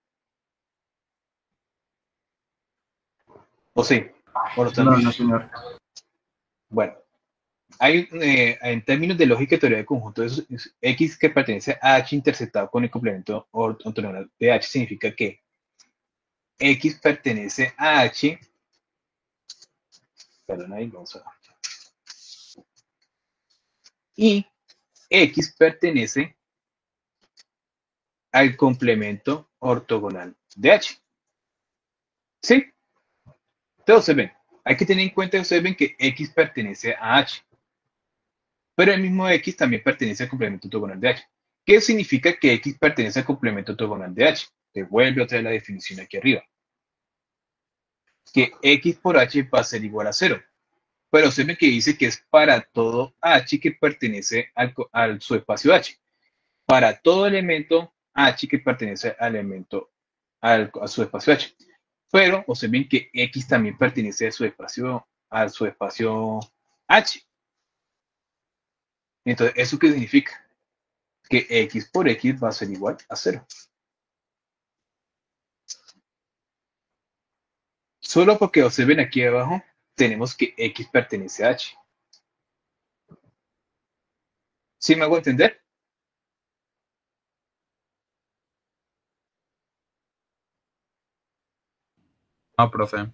[SPEAKER 1] ¿O sí? ¿O lo están
[SPEAKER 3] No,
[SPEAKER 1] viendo?
[SPEAKER 3] no, señor.
[SPEAKER 1] Bueno, hay, en términos de lógica y teoría de conjuntos, x que pertenece a h interceptado con el complemento ortogonal de h significa que x pertenece a h, perdón, ahí vamos a, y x pertenece al complemento ortogonal de h. ¿Sí? Entonces, ustedes ven, hay que tener en cuenta, ustedes ven que x pertenece a h, pero el mismo x también pertenece al complemento ortogonal de h. ¿Qué significa que x pertenece al complemento ortogonal de h? Te vuelve otra vez la definición aquí arriba. Que x por h va a ser igual a 0. Pero se ve que dice que es para todo h que pertenece al subespacio h. Para todo elemento h que pertenece al elemento al subespacio h. Pero observen que x también pertenece al subespacio h. Entonces, ¿eso qué significa? Que x por x va a ser igual a 0. Solo porque observen aquí abajo, tenemos que x pertenece a h. ¿Sí me hago entender?
[SPEAKER 5] No, profe.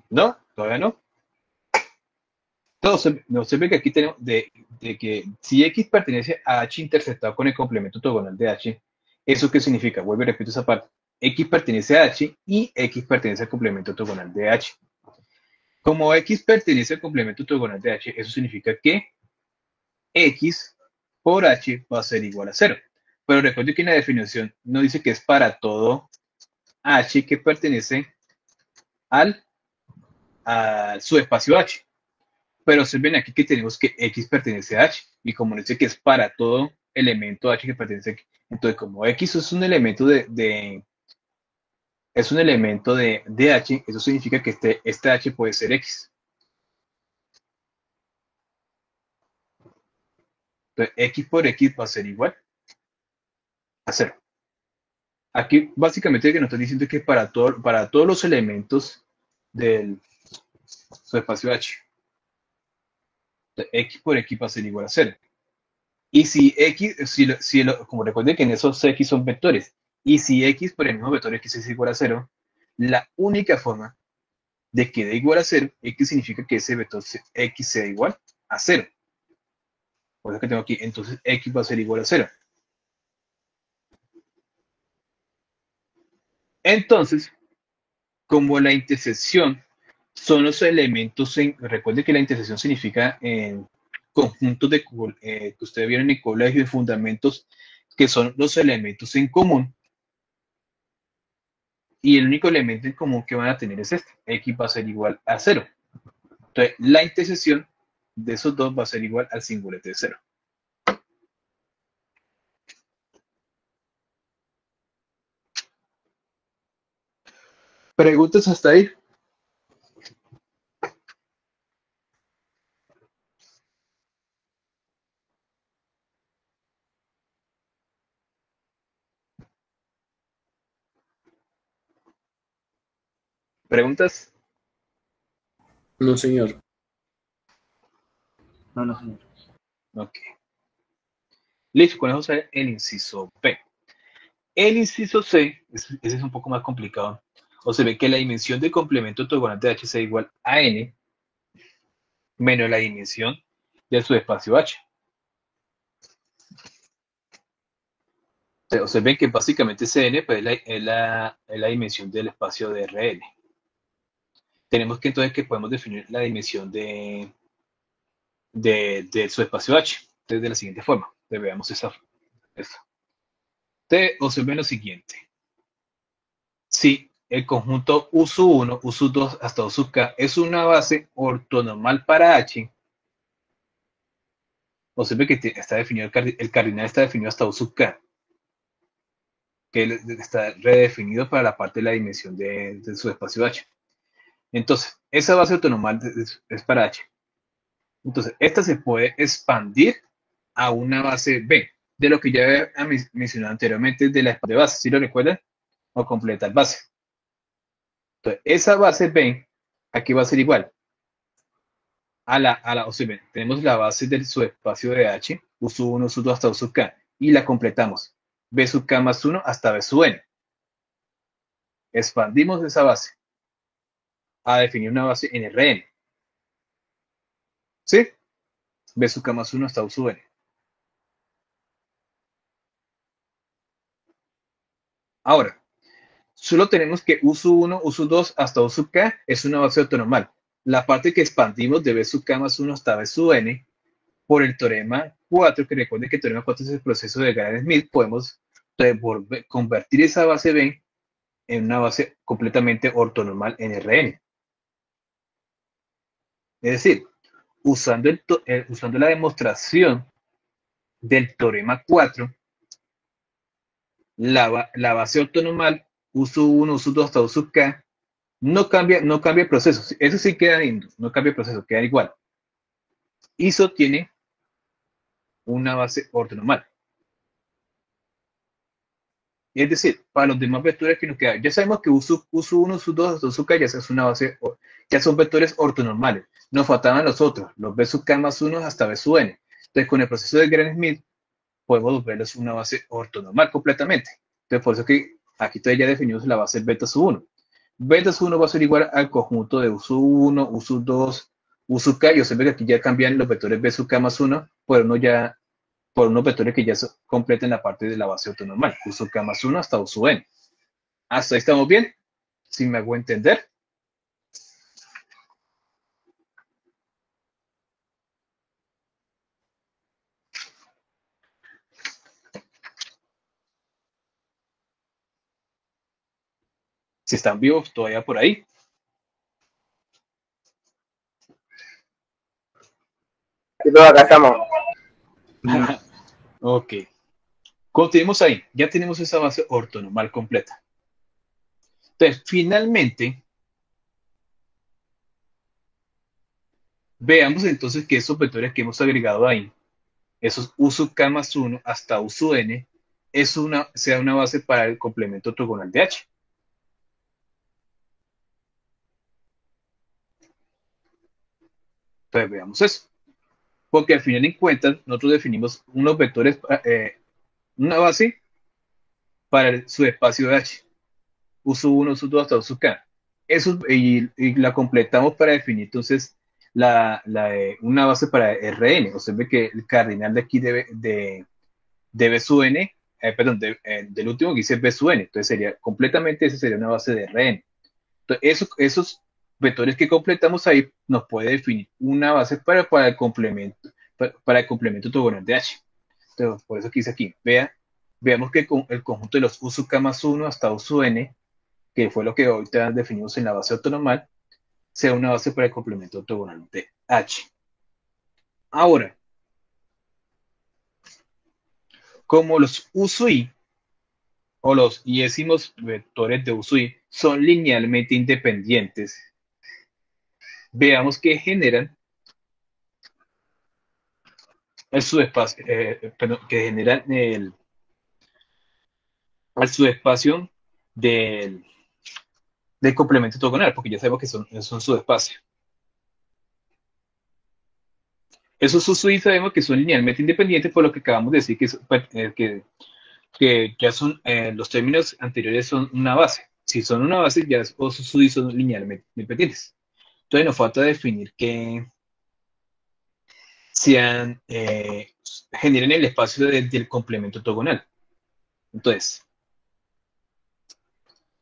[SPEAKER 1] ¿No? ¿Todavía no? Entonces, observen que aquí tenemos de que si x pertenece a h interceptado con el complemento ortogonal de h, ¿eso qué significa? Vuelvo y repito esa parte. X pertenece a h y x pertenece al complemento ortogonal de h. Como x pertenece al complemento ortogonal de h, eso significa que x por h va a ser igual a 0. Pero recuerden que en la definición no dice que es para todo h que pertenece al subespacio h. Pero se ven aquí que tenemos que x pertenece a h. Y como dice que es para todo elemento h que pertenece a h, entonces como x es un elemento de h, eso significa que este h puede ser x. Entonces x por x va a ser igual a 0. Aquí básicamente lo que nos está diciendo es que para todos los elementos del subespacio h, x por x va a ser igual a 0. Y si x, como recuerden que en esos x son vectores, y si x por el mismo vector x es igual a 0, la única forma de que dé igual a 0, X significa que ese vector X sea igual a 0. Por eso que tengo aquí, entonces X va a ser igual a 0. Entonces, como la intersección son los elementos, recuerde que la intersección significa en conjuntos que ustedes vieron en el colegio de fundamentos, que son los elementos en común, y el único elemento en común que van a tener es este, X va a ser igual a 0. Entonces, la intersección de esos dos va a ser igual al singulete de 0. ¿Preguntas hasta ahí? ¿Preguntas?
[SPEAKER 2] No, señor.
[SPEAKER 3] No, no, señor.
[SPEAKER 1] Ok. Listo, con eso sale el inciso B. El inciso C, ese es un poco más complicado. Observe que la dimensión del complemento ortogonal de H sea igual a N menos la dimensión del subespacio H. Observen que básicamente Cn pues, es la dimensión del espacio de Rn. Tenemos que entonces que podemos definir la dimensión de subespacio H. Entonces, de la siguiente forma. Entonces, veamos esto. Entonces, observen lo siguiente. Si el conjunto U sub 1, U sub 2 hasta U sub K es una base ortonormal para H, observe que está definido el cardinal está definido hasta U sub K, que está redefinido para la parte de la dimensión de su espacio H. Entonces, esa base ortonormal es para H. Entonces, esta se puede expandir a una base B, de lo que ya había mencionado anteriormente de la de base, ¿sí lo recuerdan? O completar base. Entonces, esa base B, aquí va a ser igual o sea, tenemos la base del subespacio de H, U sub 1, U sub 2 hasta U sub K, y la completamos. B sub K más 1 hasta B sub N. Expandimos esa base a definir una base en Rn. ¿Sí? B sub K más 1 hasta U sub N. Ahora, solo tenemos que U sub 1, U sub 2 hasta U sub K es una base ortonormal. La parte que expandimos de B sub K más 1 hasta B sub N, por el teorema 4, que recuerden que el teorema 4 es el proceso de Gram-Schmidt, podemos convertir esa base B en una base completamente ortonormal en Rn. Es decir, usando la demostración del teorema 4, la base ortonormal U sub 1, U sub 2 hasta U sub K no cambia el proceso. Eso sí queda lindo, no cambia el proceso, queda igual. Y sostiene una base ortonormal. Es decir, para los demás vectores que nos quedan, ya sabemos que U sub 1, U sub 2 hasta U sub K ya es una base, ya son vectores ortonormales. Nos faltaban los otros, los B sub K más 1 hasta B sub N. Entonces, con el proceso de Gram-Schmidt, podemos verlos una base ortonormal completamente. Entonces, por eso que aquí todavía ya definimos la base beta sub 1. Beta sub 1 va a ser igual al conjunto de U sub 1, U sub 2, U sub K. Y observen que aquí ya cambian los vectores B sub K más 1 por unos vectores que ya completen la parte de la base ortonormal, U sub K más 1 hasta U sub N. ¿Hasta ahí estamos bien? ¿Sí me hago entender? Si están vivos todavía por ahí.
[SPEAKER 4] Y luego acá estamos.
[SPEAKER 1] Ok. Continuemos ahí. Ya tenemos esa base ortonormal completa. Entonces, finalmente, veamos entonces que esos vectores que hemos agregado ahí, esos U sub K más 1 hasta U sub N, sea una base para el complemento ortogonal de H. Entonces, veamos eso. Porque al final en cuentas, nosotros definimos unos vectores, una base para el subespacio de H. U sub 1, U sub 2 hasta U sub K. y la completamos para definir entonces una base para Rn. O sea, ve que el cardinal de aquí de B sub n, perdón, del último que dice B sub n, entonces sería completamente, esa sería una base de Rn. Entonces, esos vectores que completamos ahí nos puede definir una base para el complemento ortogonal de H. Entonces, por eso que dice aquí, veamos que el conjunto de los U sub k más 1 hasta U sub n, que fue lo que ahorita definimos en la base ortonormal, sea una base para el complemento ortogonal de H. Ahora, como los U sub I o los iésimos vectores de U sub I son linealmente independientes, veamos que generan el subespacio, que generan el subespacio del complemento ortogonal, porque ya sabemos que son subespacios. Esos subsui sabemos que son linealmente independientes, por lo que acabamos de decir que ya son, los términos anteriores son una base. Si son una base, ya los subsui son linealmente independientes. Entonces nos falta definir que generen el espacio del complemento ortogonal. Entonces,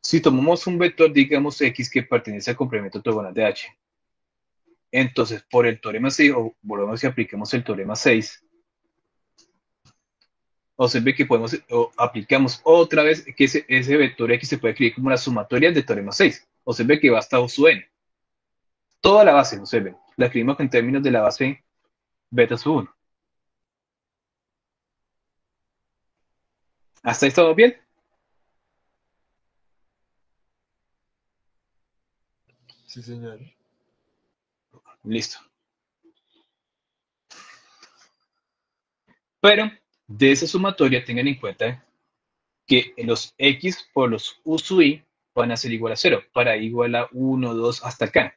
[SPEAKER 1] si tomamos un vector, digamos X, que pertenece al complemento ortogonal de H, entonces por el teorema 6, o volvemos y apliquemos el teorema 6, observe que aplicamos otra vez que ese vector X se puede escribir como la sumatoria del teorema 6. Observe que va hasta U sub n. Toda la base, observe, la escribimos en términos de la base beta sub 1. ¿Hasta ahí estamos bien?
[SPEAKER 5] Sí, señor.
[SPEAKER 1] Listo. Pero de esa sumatoria tengan en cuenta que los X por los U sub I van a ser igual a 0, para igual a 1, 2, hasta acá.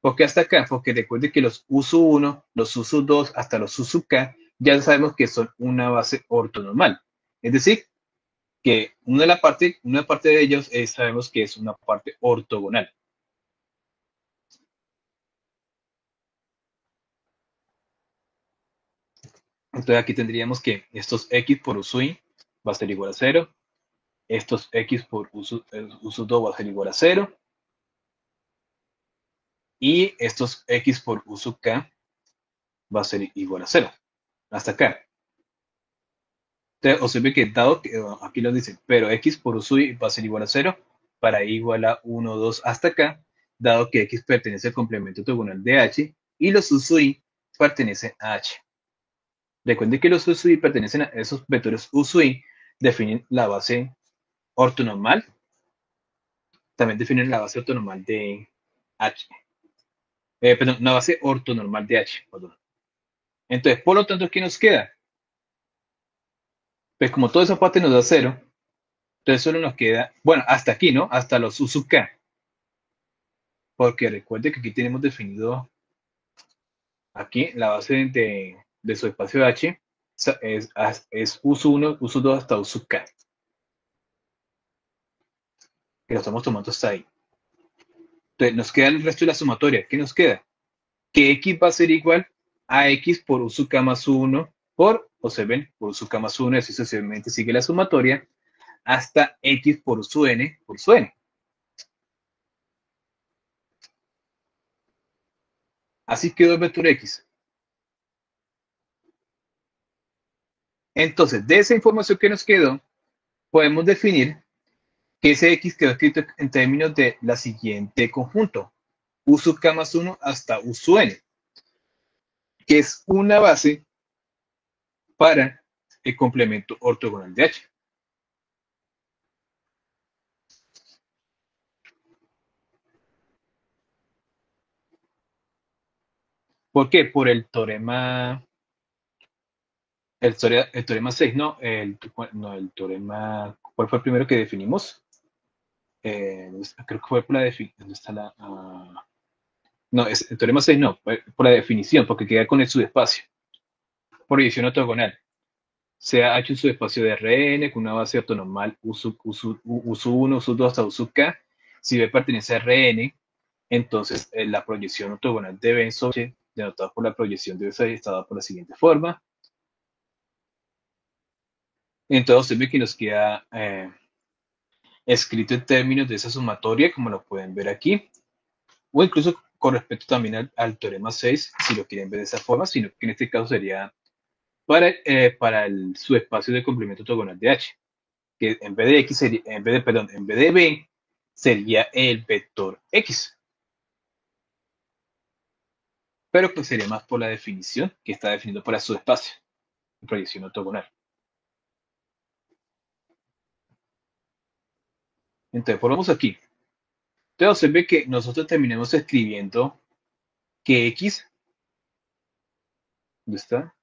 [SPEAKER 1] ¿Por qué hasta acá? Porque recuerden que los U sub 1, los U sub 2, hasta los U sub k, ya sabemos que son una base ortonormal. Es decir, que una parte de ellos sabemos que es una parte ortogonal. Entonces aquí tendríamos que estos X por U sub I va a ser igual a 0. Estos X por U sub 2 va a ser igual a 0. Y estos X por U sub k va a ser igual a 0. Hasta acá. Entonces, observe que dado que, aquí lo dice, pero X por U sub I va a ser igual a 0, para I igual a 1, 2, hasta acá, dado que X pertenece al complemento ortogonal de H y los U sub I pertenecen a H. Recuerden que los U sub I pertenecen a esos vectores U sub I, definen la base ortonormal, también definen la base ortonormal de H. Perdón, una base ortonormal de H. Perdón. Entonces, por lo tanto, ¿qué nos queda? Pues como toda esa parte nos da 0, entonces solo nos queda, bueno, hasta aquí, ¿no? Hasta los U sub k. Porque recuerde que aquí tenemos definido, aquí, la base de su espacio H es U sub 1, U sub 2 hasta U sub k. Que lo estamos tomando hasta ahí. Entonces nos queda el resto de la sumatoria. ¿Qué nos queda? Que X va a ser igual a X por U sub k más 1 observen, por U sub k más 1, así sucesivamente sigue la sumatoria, hasta X por U sub n por su n. Así quedó el vector X. Entonces, de esa información que nos quedó, podemos definir que ese X quedó escrito en términos de la siguiente conjunto, U sub k más 1 hasta U sub n, que es una base para el complemento ortogonal de H. ¿Por qué? Por el teorema, el teorema 6, no, el teorema, ¿cuál fue el primero que definimos? Creo que fue por la definición, ¿dónde está la? No, el teorema 6 no, por la definición, porque queda con el subespacio. Proyección ortogonal. Sea H un subespacio de Rn con una base ortonormal U sub 1, U sub 2 hasta U sub k, Si B pertenece a Rn, entonces la proyección ortogonal de B sobre H, denotada por la proyección de B, está dada por la siguiente forma. Entonces usted ve que nos queda escrito en términos de esa sumatoria, como lo pueden ver aquí, o incluso con respecto también al teorema 6, si lo quieren ver de esa forma, sino que en este caso sería para el subespacio de complemento ortogonal de H, que en vez de X sería, en vez de B, sería el vector X. Pero pues sería más por la definición que está definido para subespacio, proyección ortogonal. Entonces, volvamos aquí. Entonces, se ve que nosotros terminamos escribiendo que X, ¿dónde está?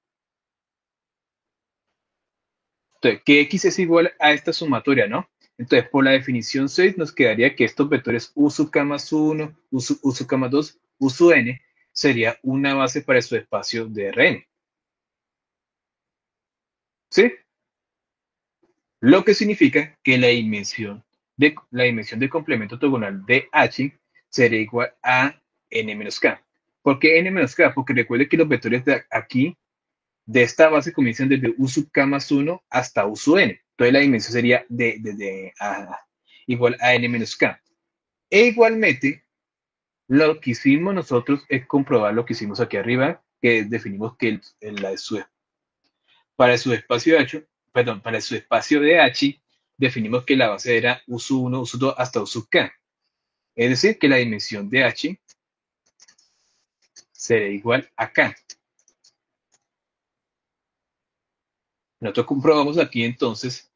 [SPEAKER 1] Entonces, que X es igual a esta sumatoria, ¿no? Entonces, por la definición 6, nos quedaría que estos vectores U sub k más 1, U sub k más 2, U sub n, sería una base para el subespacio de Rn. ¿Sí? Lo que significa que la dimensión de complemento ortogonal de H sería igual a n menos k. ¿Por qué n menos k? Porque recuerde que los vectores de aquí, de esta base, comienzan desde U sub k más 1 hasta U sub n. Entonces la dimensión sería igual a n menos k. E igualmente, lo que hicimos nosotros es comprobar lo que hicimos aquí arriba, que definimos que para el subespacio de H, para el subespacio de H, definimos que la base era U sub 1, U sub 2 hasta U sub k. Es decir, que la dimensión de H será igual a k. Nosotros comprobamos aquí entonces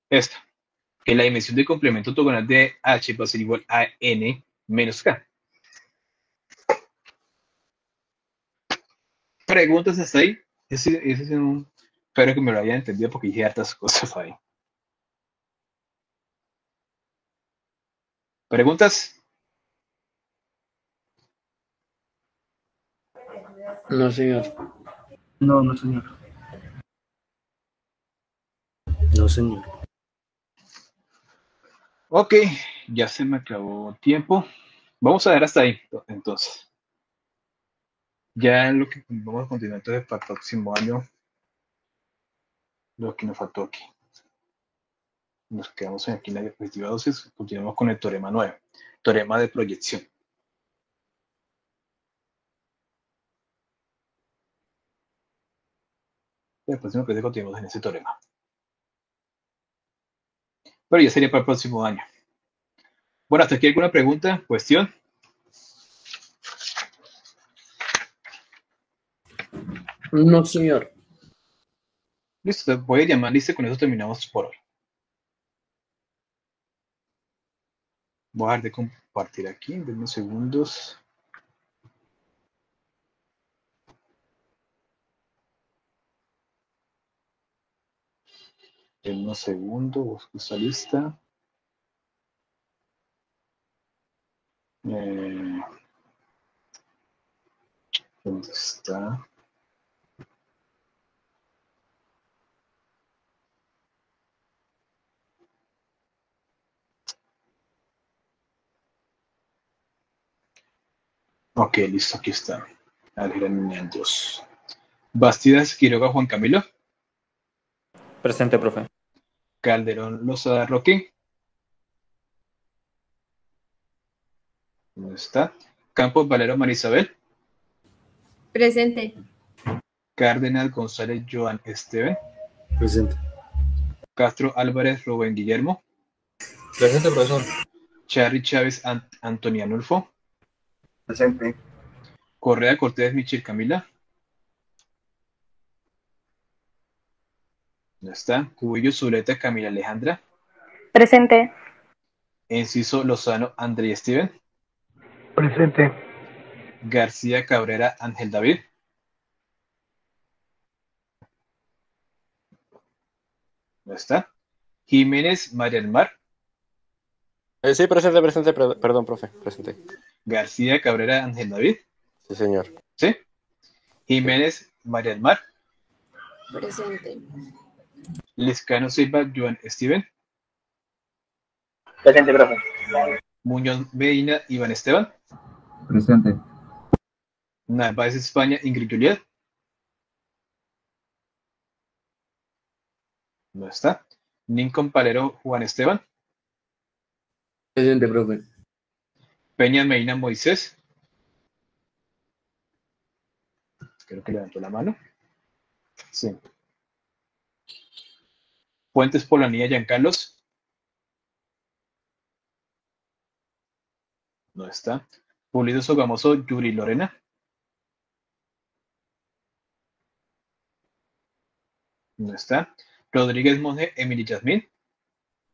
[SPEAKER 1] esto, que la dimensión de complemento ortogonal de H va a ser igual a n menos k. ¿Preguntas hasta ahí? Espero que me lo hayan entendido porque dije hartas cosas ahí. ¿Preguntas?
[SPEAKER 2] No, señor.
[SPEAKER 3] No, no, señor.
[SPEAKER 2] No, señor.
[SPEAKER 1] Ok, ya se me acabó tiempo. Vamos a ver hasta ahí, entonces. Ya lo que vamos a continuar entonces para el próximo año, lo que nos faltó aquí. Nos quedamos aquí en la diapositiva 12, continuamos con el teorema 9, teorema de proyección. Después me parece que continuamos en ese teorema. Pero ya sería para el próximo año. Bueno, ¿hasta aquí alguna pregunta, cuestión?
[SPEAKER 2] No, señor.
[SPEAKER 1] Listo, te voy a llamar, listo, con eso terminamos por hoy. Voy a dejar de compartir aquí, en unos segundos. En unos segundos, busco esta lista. ¿Dónde está? Ok, listo, aquí está. Alejandro 2. Bastidas Quiroga Juan Camilo.
[SPEAKER 6] Presente, profe.
[SPEAKER 1] Calderón Lozada Roque. ¿Dónde está? Campos Valero Marisabel.
[SPEAKER 7] Presente.
[SPEAKER 1] Cárdenas González Joan Esteban.
[SPEAKER 2] Presente.
[SPEAKER 1] Castro Álvarez Rubén Guillermo.
[SPEAKER 3] Presente, profesor.
[SPEAKER 1] Charry Chávez Antonio Anulfo.
[SPEAKER 3] Presente.
[SPEAKER 1] Correa Cortés Michel Camila. ¿Dónde está? Cubillo Zuleta Camila Alejandra.
[SPEAKER 8] Presente.
[SPEAKER 1] Enciso Lozano André Steven.
[SPEAKER 3] Presente.
[SPEAKER 1] García Cabrera Ángel David. ¿Dónde está? Jiménez María del Mar.
[SPEAKER 9] Sí, presente, perdón, profe, presente.
[SPEAKER 1] García Cabrera Ángel David.
[SPEAKER 9] Sí, señor.
[SPEAKER 1] ¿Sí? Jiménez María del Mar.
[SPEAKER 7] Presente.
[SPEAKER 1] Lescano Silva Joan Steven.
[SPEAKER 4] Presente, profe.
[SPEAKER 1] Muñoz Medina, Iván Esteban.
[SPEAKER 3] Presente.
[SPEAKER 1] Narváez España, Ingrid Juliet. No está. Lincoln Palero, Juan Esteban.
[SPEAKER 2] Presente, profe.
[SPEAKER 1] Peña Medina, Moisés. Creo que levantó la mano. Sí. Fuentes Polanía, Giancarlos. No está. Pulido Sogamoso, Yuri Lorena. No está. Rodríguez Monge, Emily Yasmín.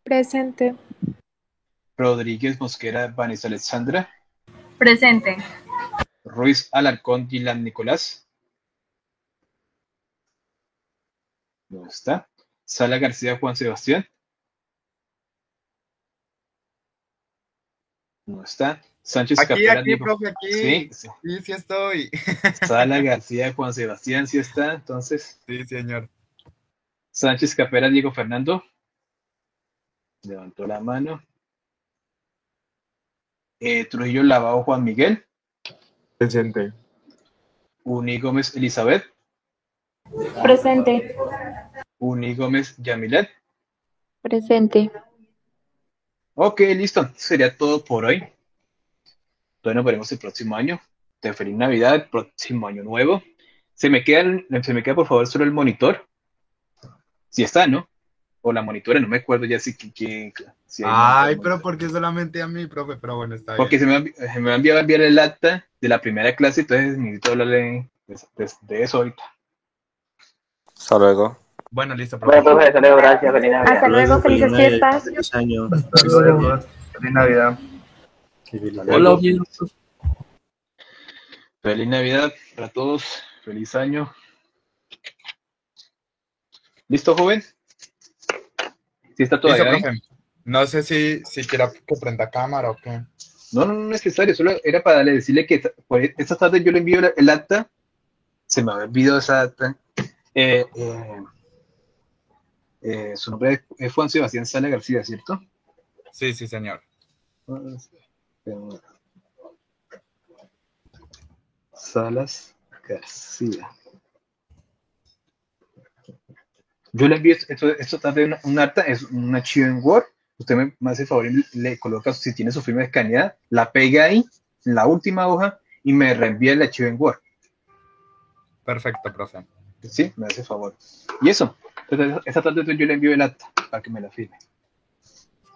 [SPEAKER 7] Presente.
[SPEAKER 1] Rodríguez Mosquera, Vanessa Alexandra.
[SPEAKER 7] Presente.
[SPEAKER 1] Ruiz Alarcón, Dylan Nicolás. No está. Sala García, Juan Sebastián. No está. Sánchez Capera, Diego.
[SPEAKER 5] Profe, aquí.
[SPEAKER 1] Sí,
[SPEAKER 5] Sí estoy.
[SPEAKER 1] Sala García, Juan Sebastián, sí está. Entonces,
[SPEAKER 5] Sí, señor.
[SPEAKER 1] Sánchez Capera, Diego Fernando. Levantó la mano. Trujillo Lavado, Juan Miguel.
[SPEAKER 5] Presente.
[SPEAKER 1] Uni Gómez, Elizabeth.
[SPEAKER 7] Presente.
[SPEAKER 1] Uni Gómez, Yamilet.
[SPEAKER 7] Presente.
[SPEAKER 1] Ok, listo. Sería todo por hoy. Entonces nos veremos el próximo año. De feliz Navidad, el próximo año nuevo. Se me queda por favor solo el monitor. Si está, ¿no? O la monitora, no me acuerdo ya si hay
[SPEAKER 5] Ay,
[SPEAKER 1] monitor.
[SPEAKER 5] pero ¿por qué solamente a mí, profe? Pero bueno, está
[SPEAKER 1] Porque
[SPEAKER 5] bien.
[SPEAKER 1] se me va a enviar el acta de la primera clase, entonces necesito hablarle de eso ahorita.
[SPEAKER 9] Hasta luego.
[SPEAKER 5] Bueno, listo,
[SPEAKER 4] Bueno,
[SPEAKER 5] profe.
[SPEAKER 4] profe, hasta luego, gracias, feliz Navidad.
[SPEAKER 7] Hasta luego, felices fiestas.
[SPEAKER 2] Feliz año.
[SPEAKER 3] Feliz Navidad.
[SPEAKER 2] Hola, bien.
[SPEAKER 1] Feliz Navidad para todos. Feliz año. ¿Listo, joven? ¿Sí está
[SPEAKER 5] Listo,
[SPEAKER 1] todavía ahí?
[SPEAKER 5] profe. No sé si quiera que prenda cámara o qué.
[SPEAKER 1] No es necesario, solo era para decirle que esta tarde yo le envío el acta. Se me había olvidado esa acta. Su nombre es Juan Sebastián Sala García, ¿cierto?
[SPEAKER 5] Sí, señor.
[SPEAKER 1] Salas García. Yo le envío esto tarde un acta, es un archivo en Word. Usted me hace el favor y le coloca, si tiene su firma escaneada, la pega ahí, en la última hoja, y me reenvía el archivo en Word.
[SPEAKER 5] Perfecto, profe.
[SPEAKER 1] Sí, me hace el favor. Y eso, entonces, esta tarde yo le envío el acta para que me la firme.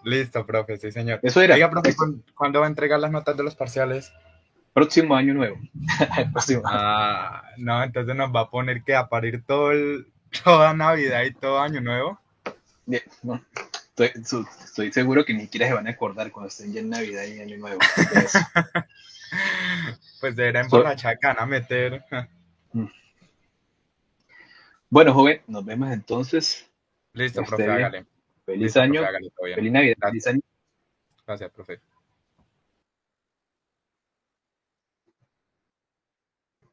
[SPEAKER 5] Listo, profe, sí, señor.
[SPEAKER 1] Eso era.
[SPEAKER 5] Oiga, profe, ¿cuándo va a entregar las notas de los parciales?
[SPEAKER 1] Próximo año nuevo. Próximo.
[SPEAKER 5] Ah, no, entonces nos va a poner que a parir toda Navidad y todo Año Nuevo.
[SPEAKER 1] Bien, no. Estoy seguro que ni siquiera se van a acordar cuando estén ya en Navidad y Año Nuevo.
[SPEAKER 5] Pues de era emborrachar, que van a meter.
[SPEAKER 1] Bueno, joven, nos vemos entonces.
[SPEAKER 5] Listo,
[SPEAKER 1] Esté
[SPEAKER 5] profe,
[SPEAKER 1] bien.
[SPEAKER 5] hágale.
[SPEAKER 1] Feliz
[SPEAKER 5] Listo,
[SPEAKER 1] año.
[SPEAKER 5] profe, hágale, todo bien.
[SPEAKER 1] Feliz Navidad.
[SPEAKER 5] Gracias.
[SPEAKER 1] Feliz año.
[SPEAKER 5] Gracias, profe.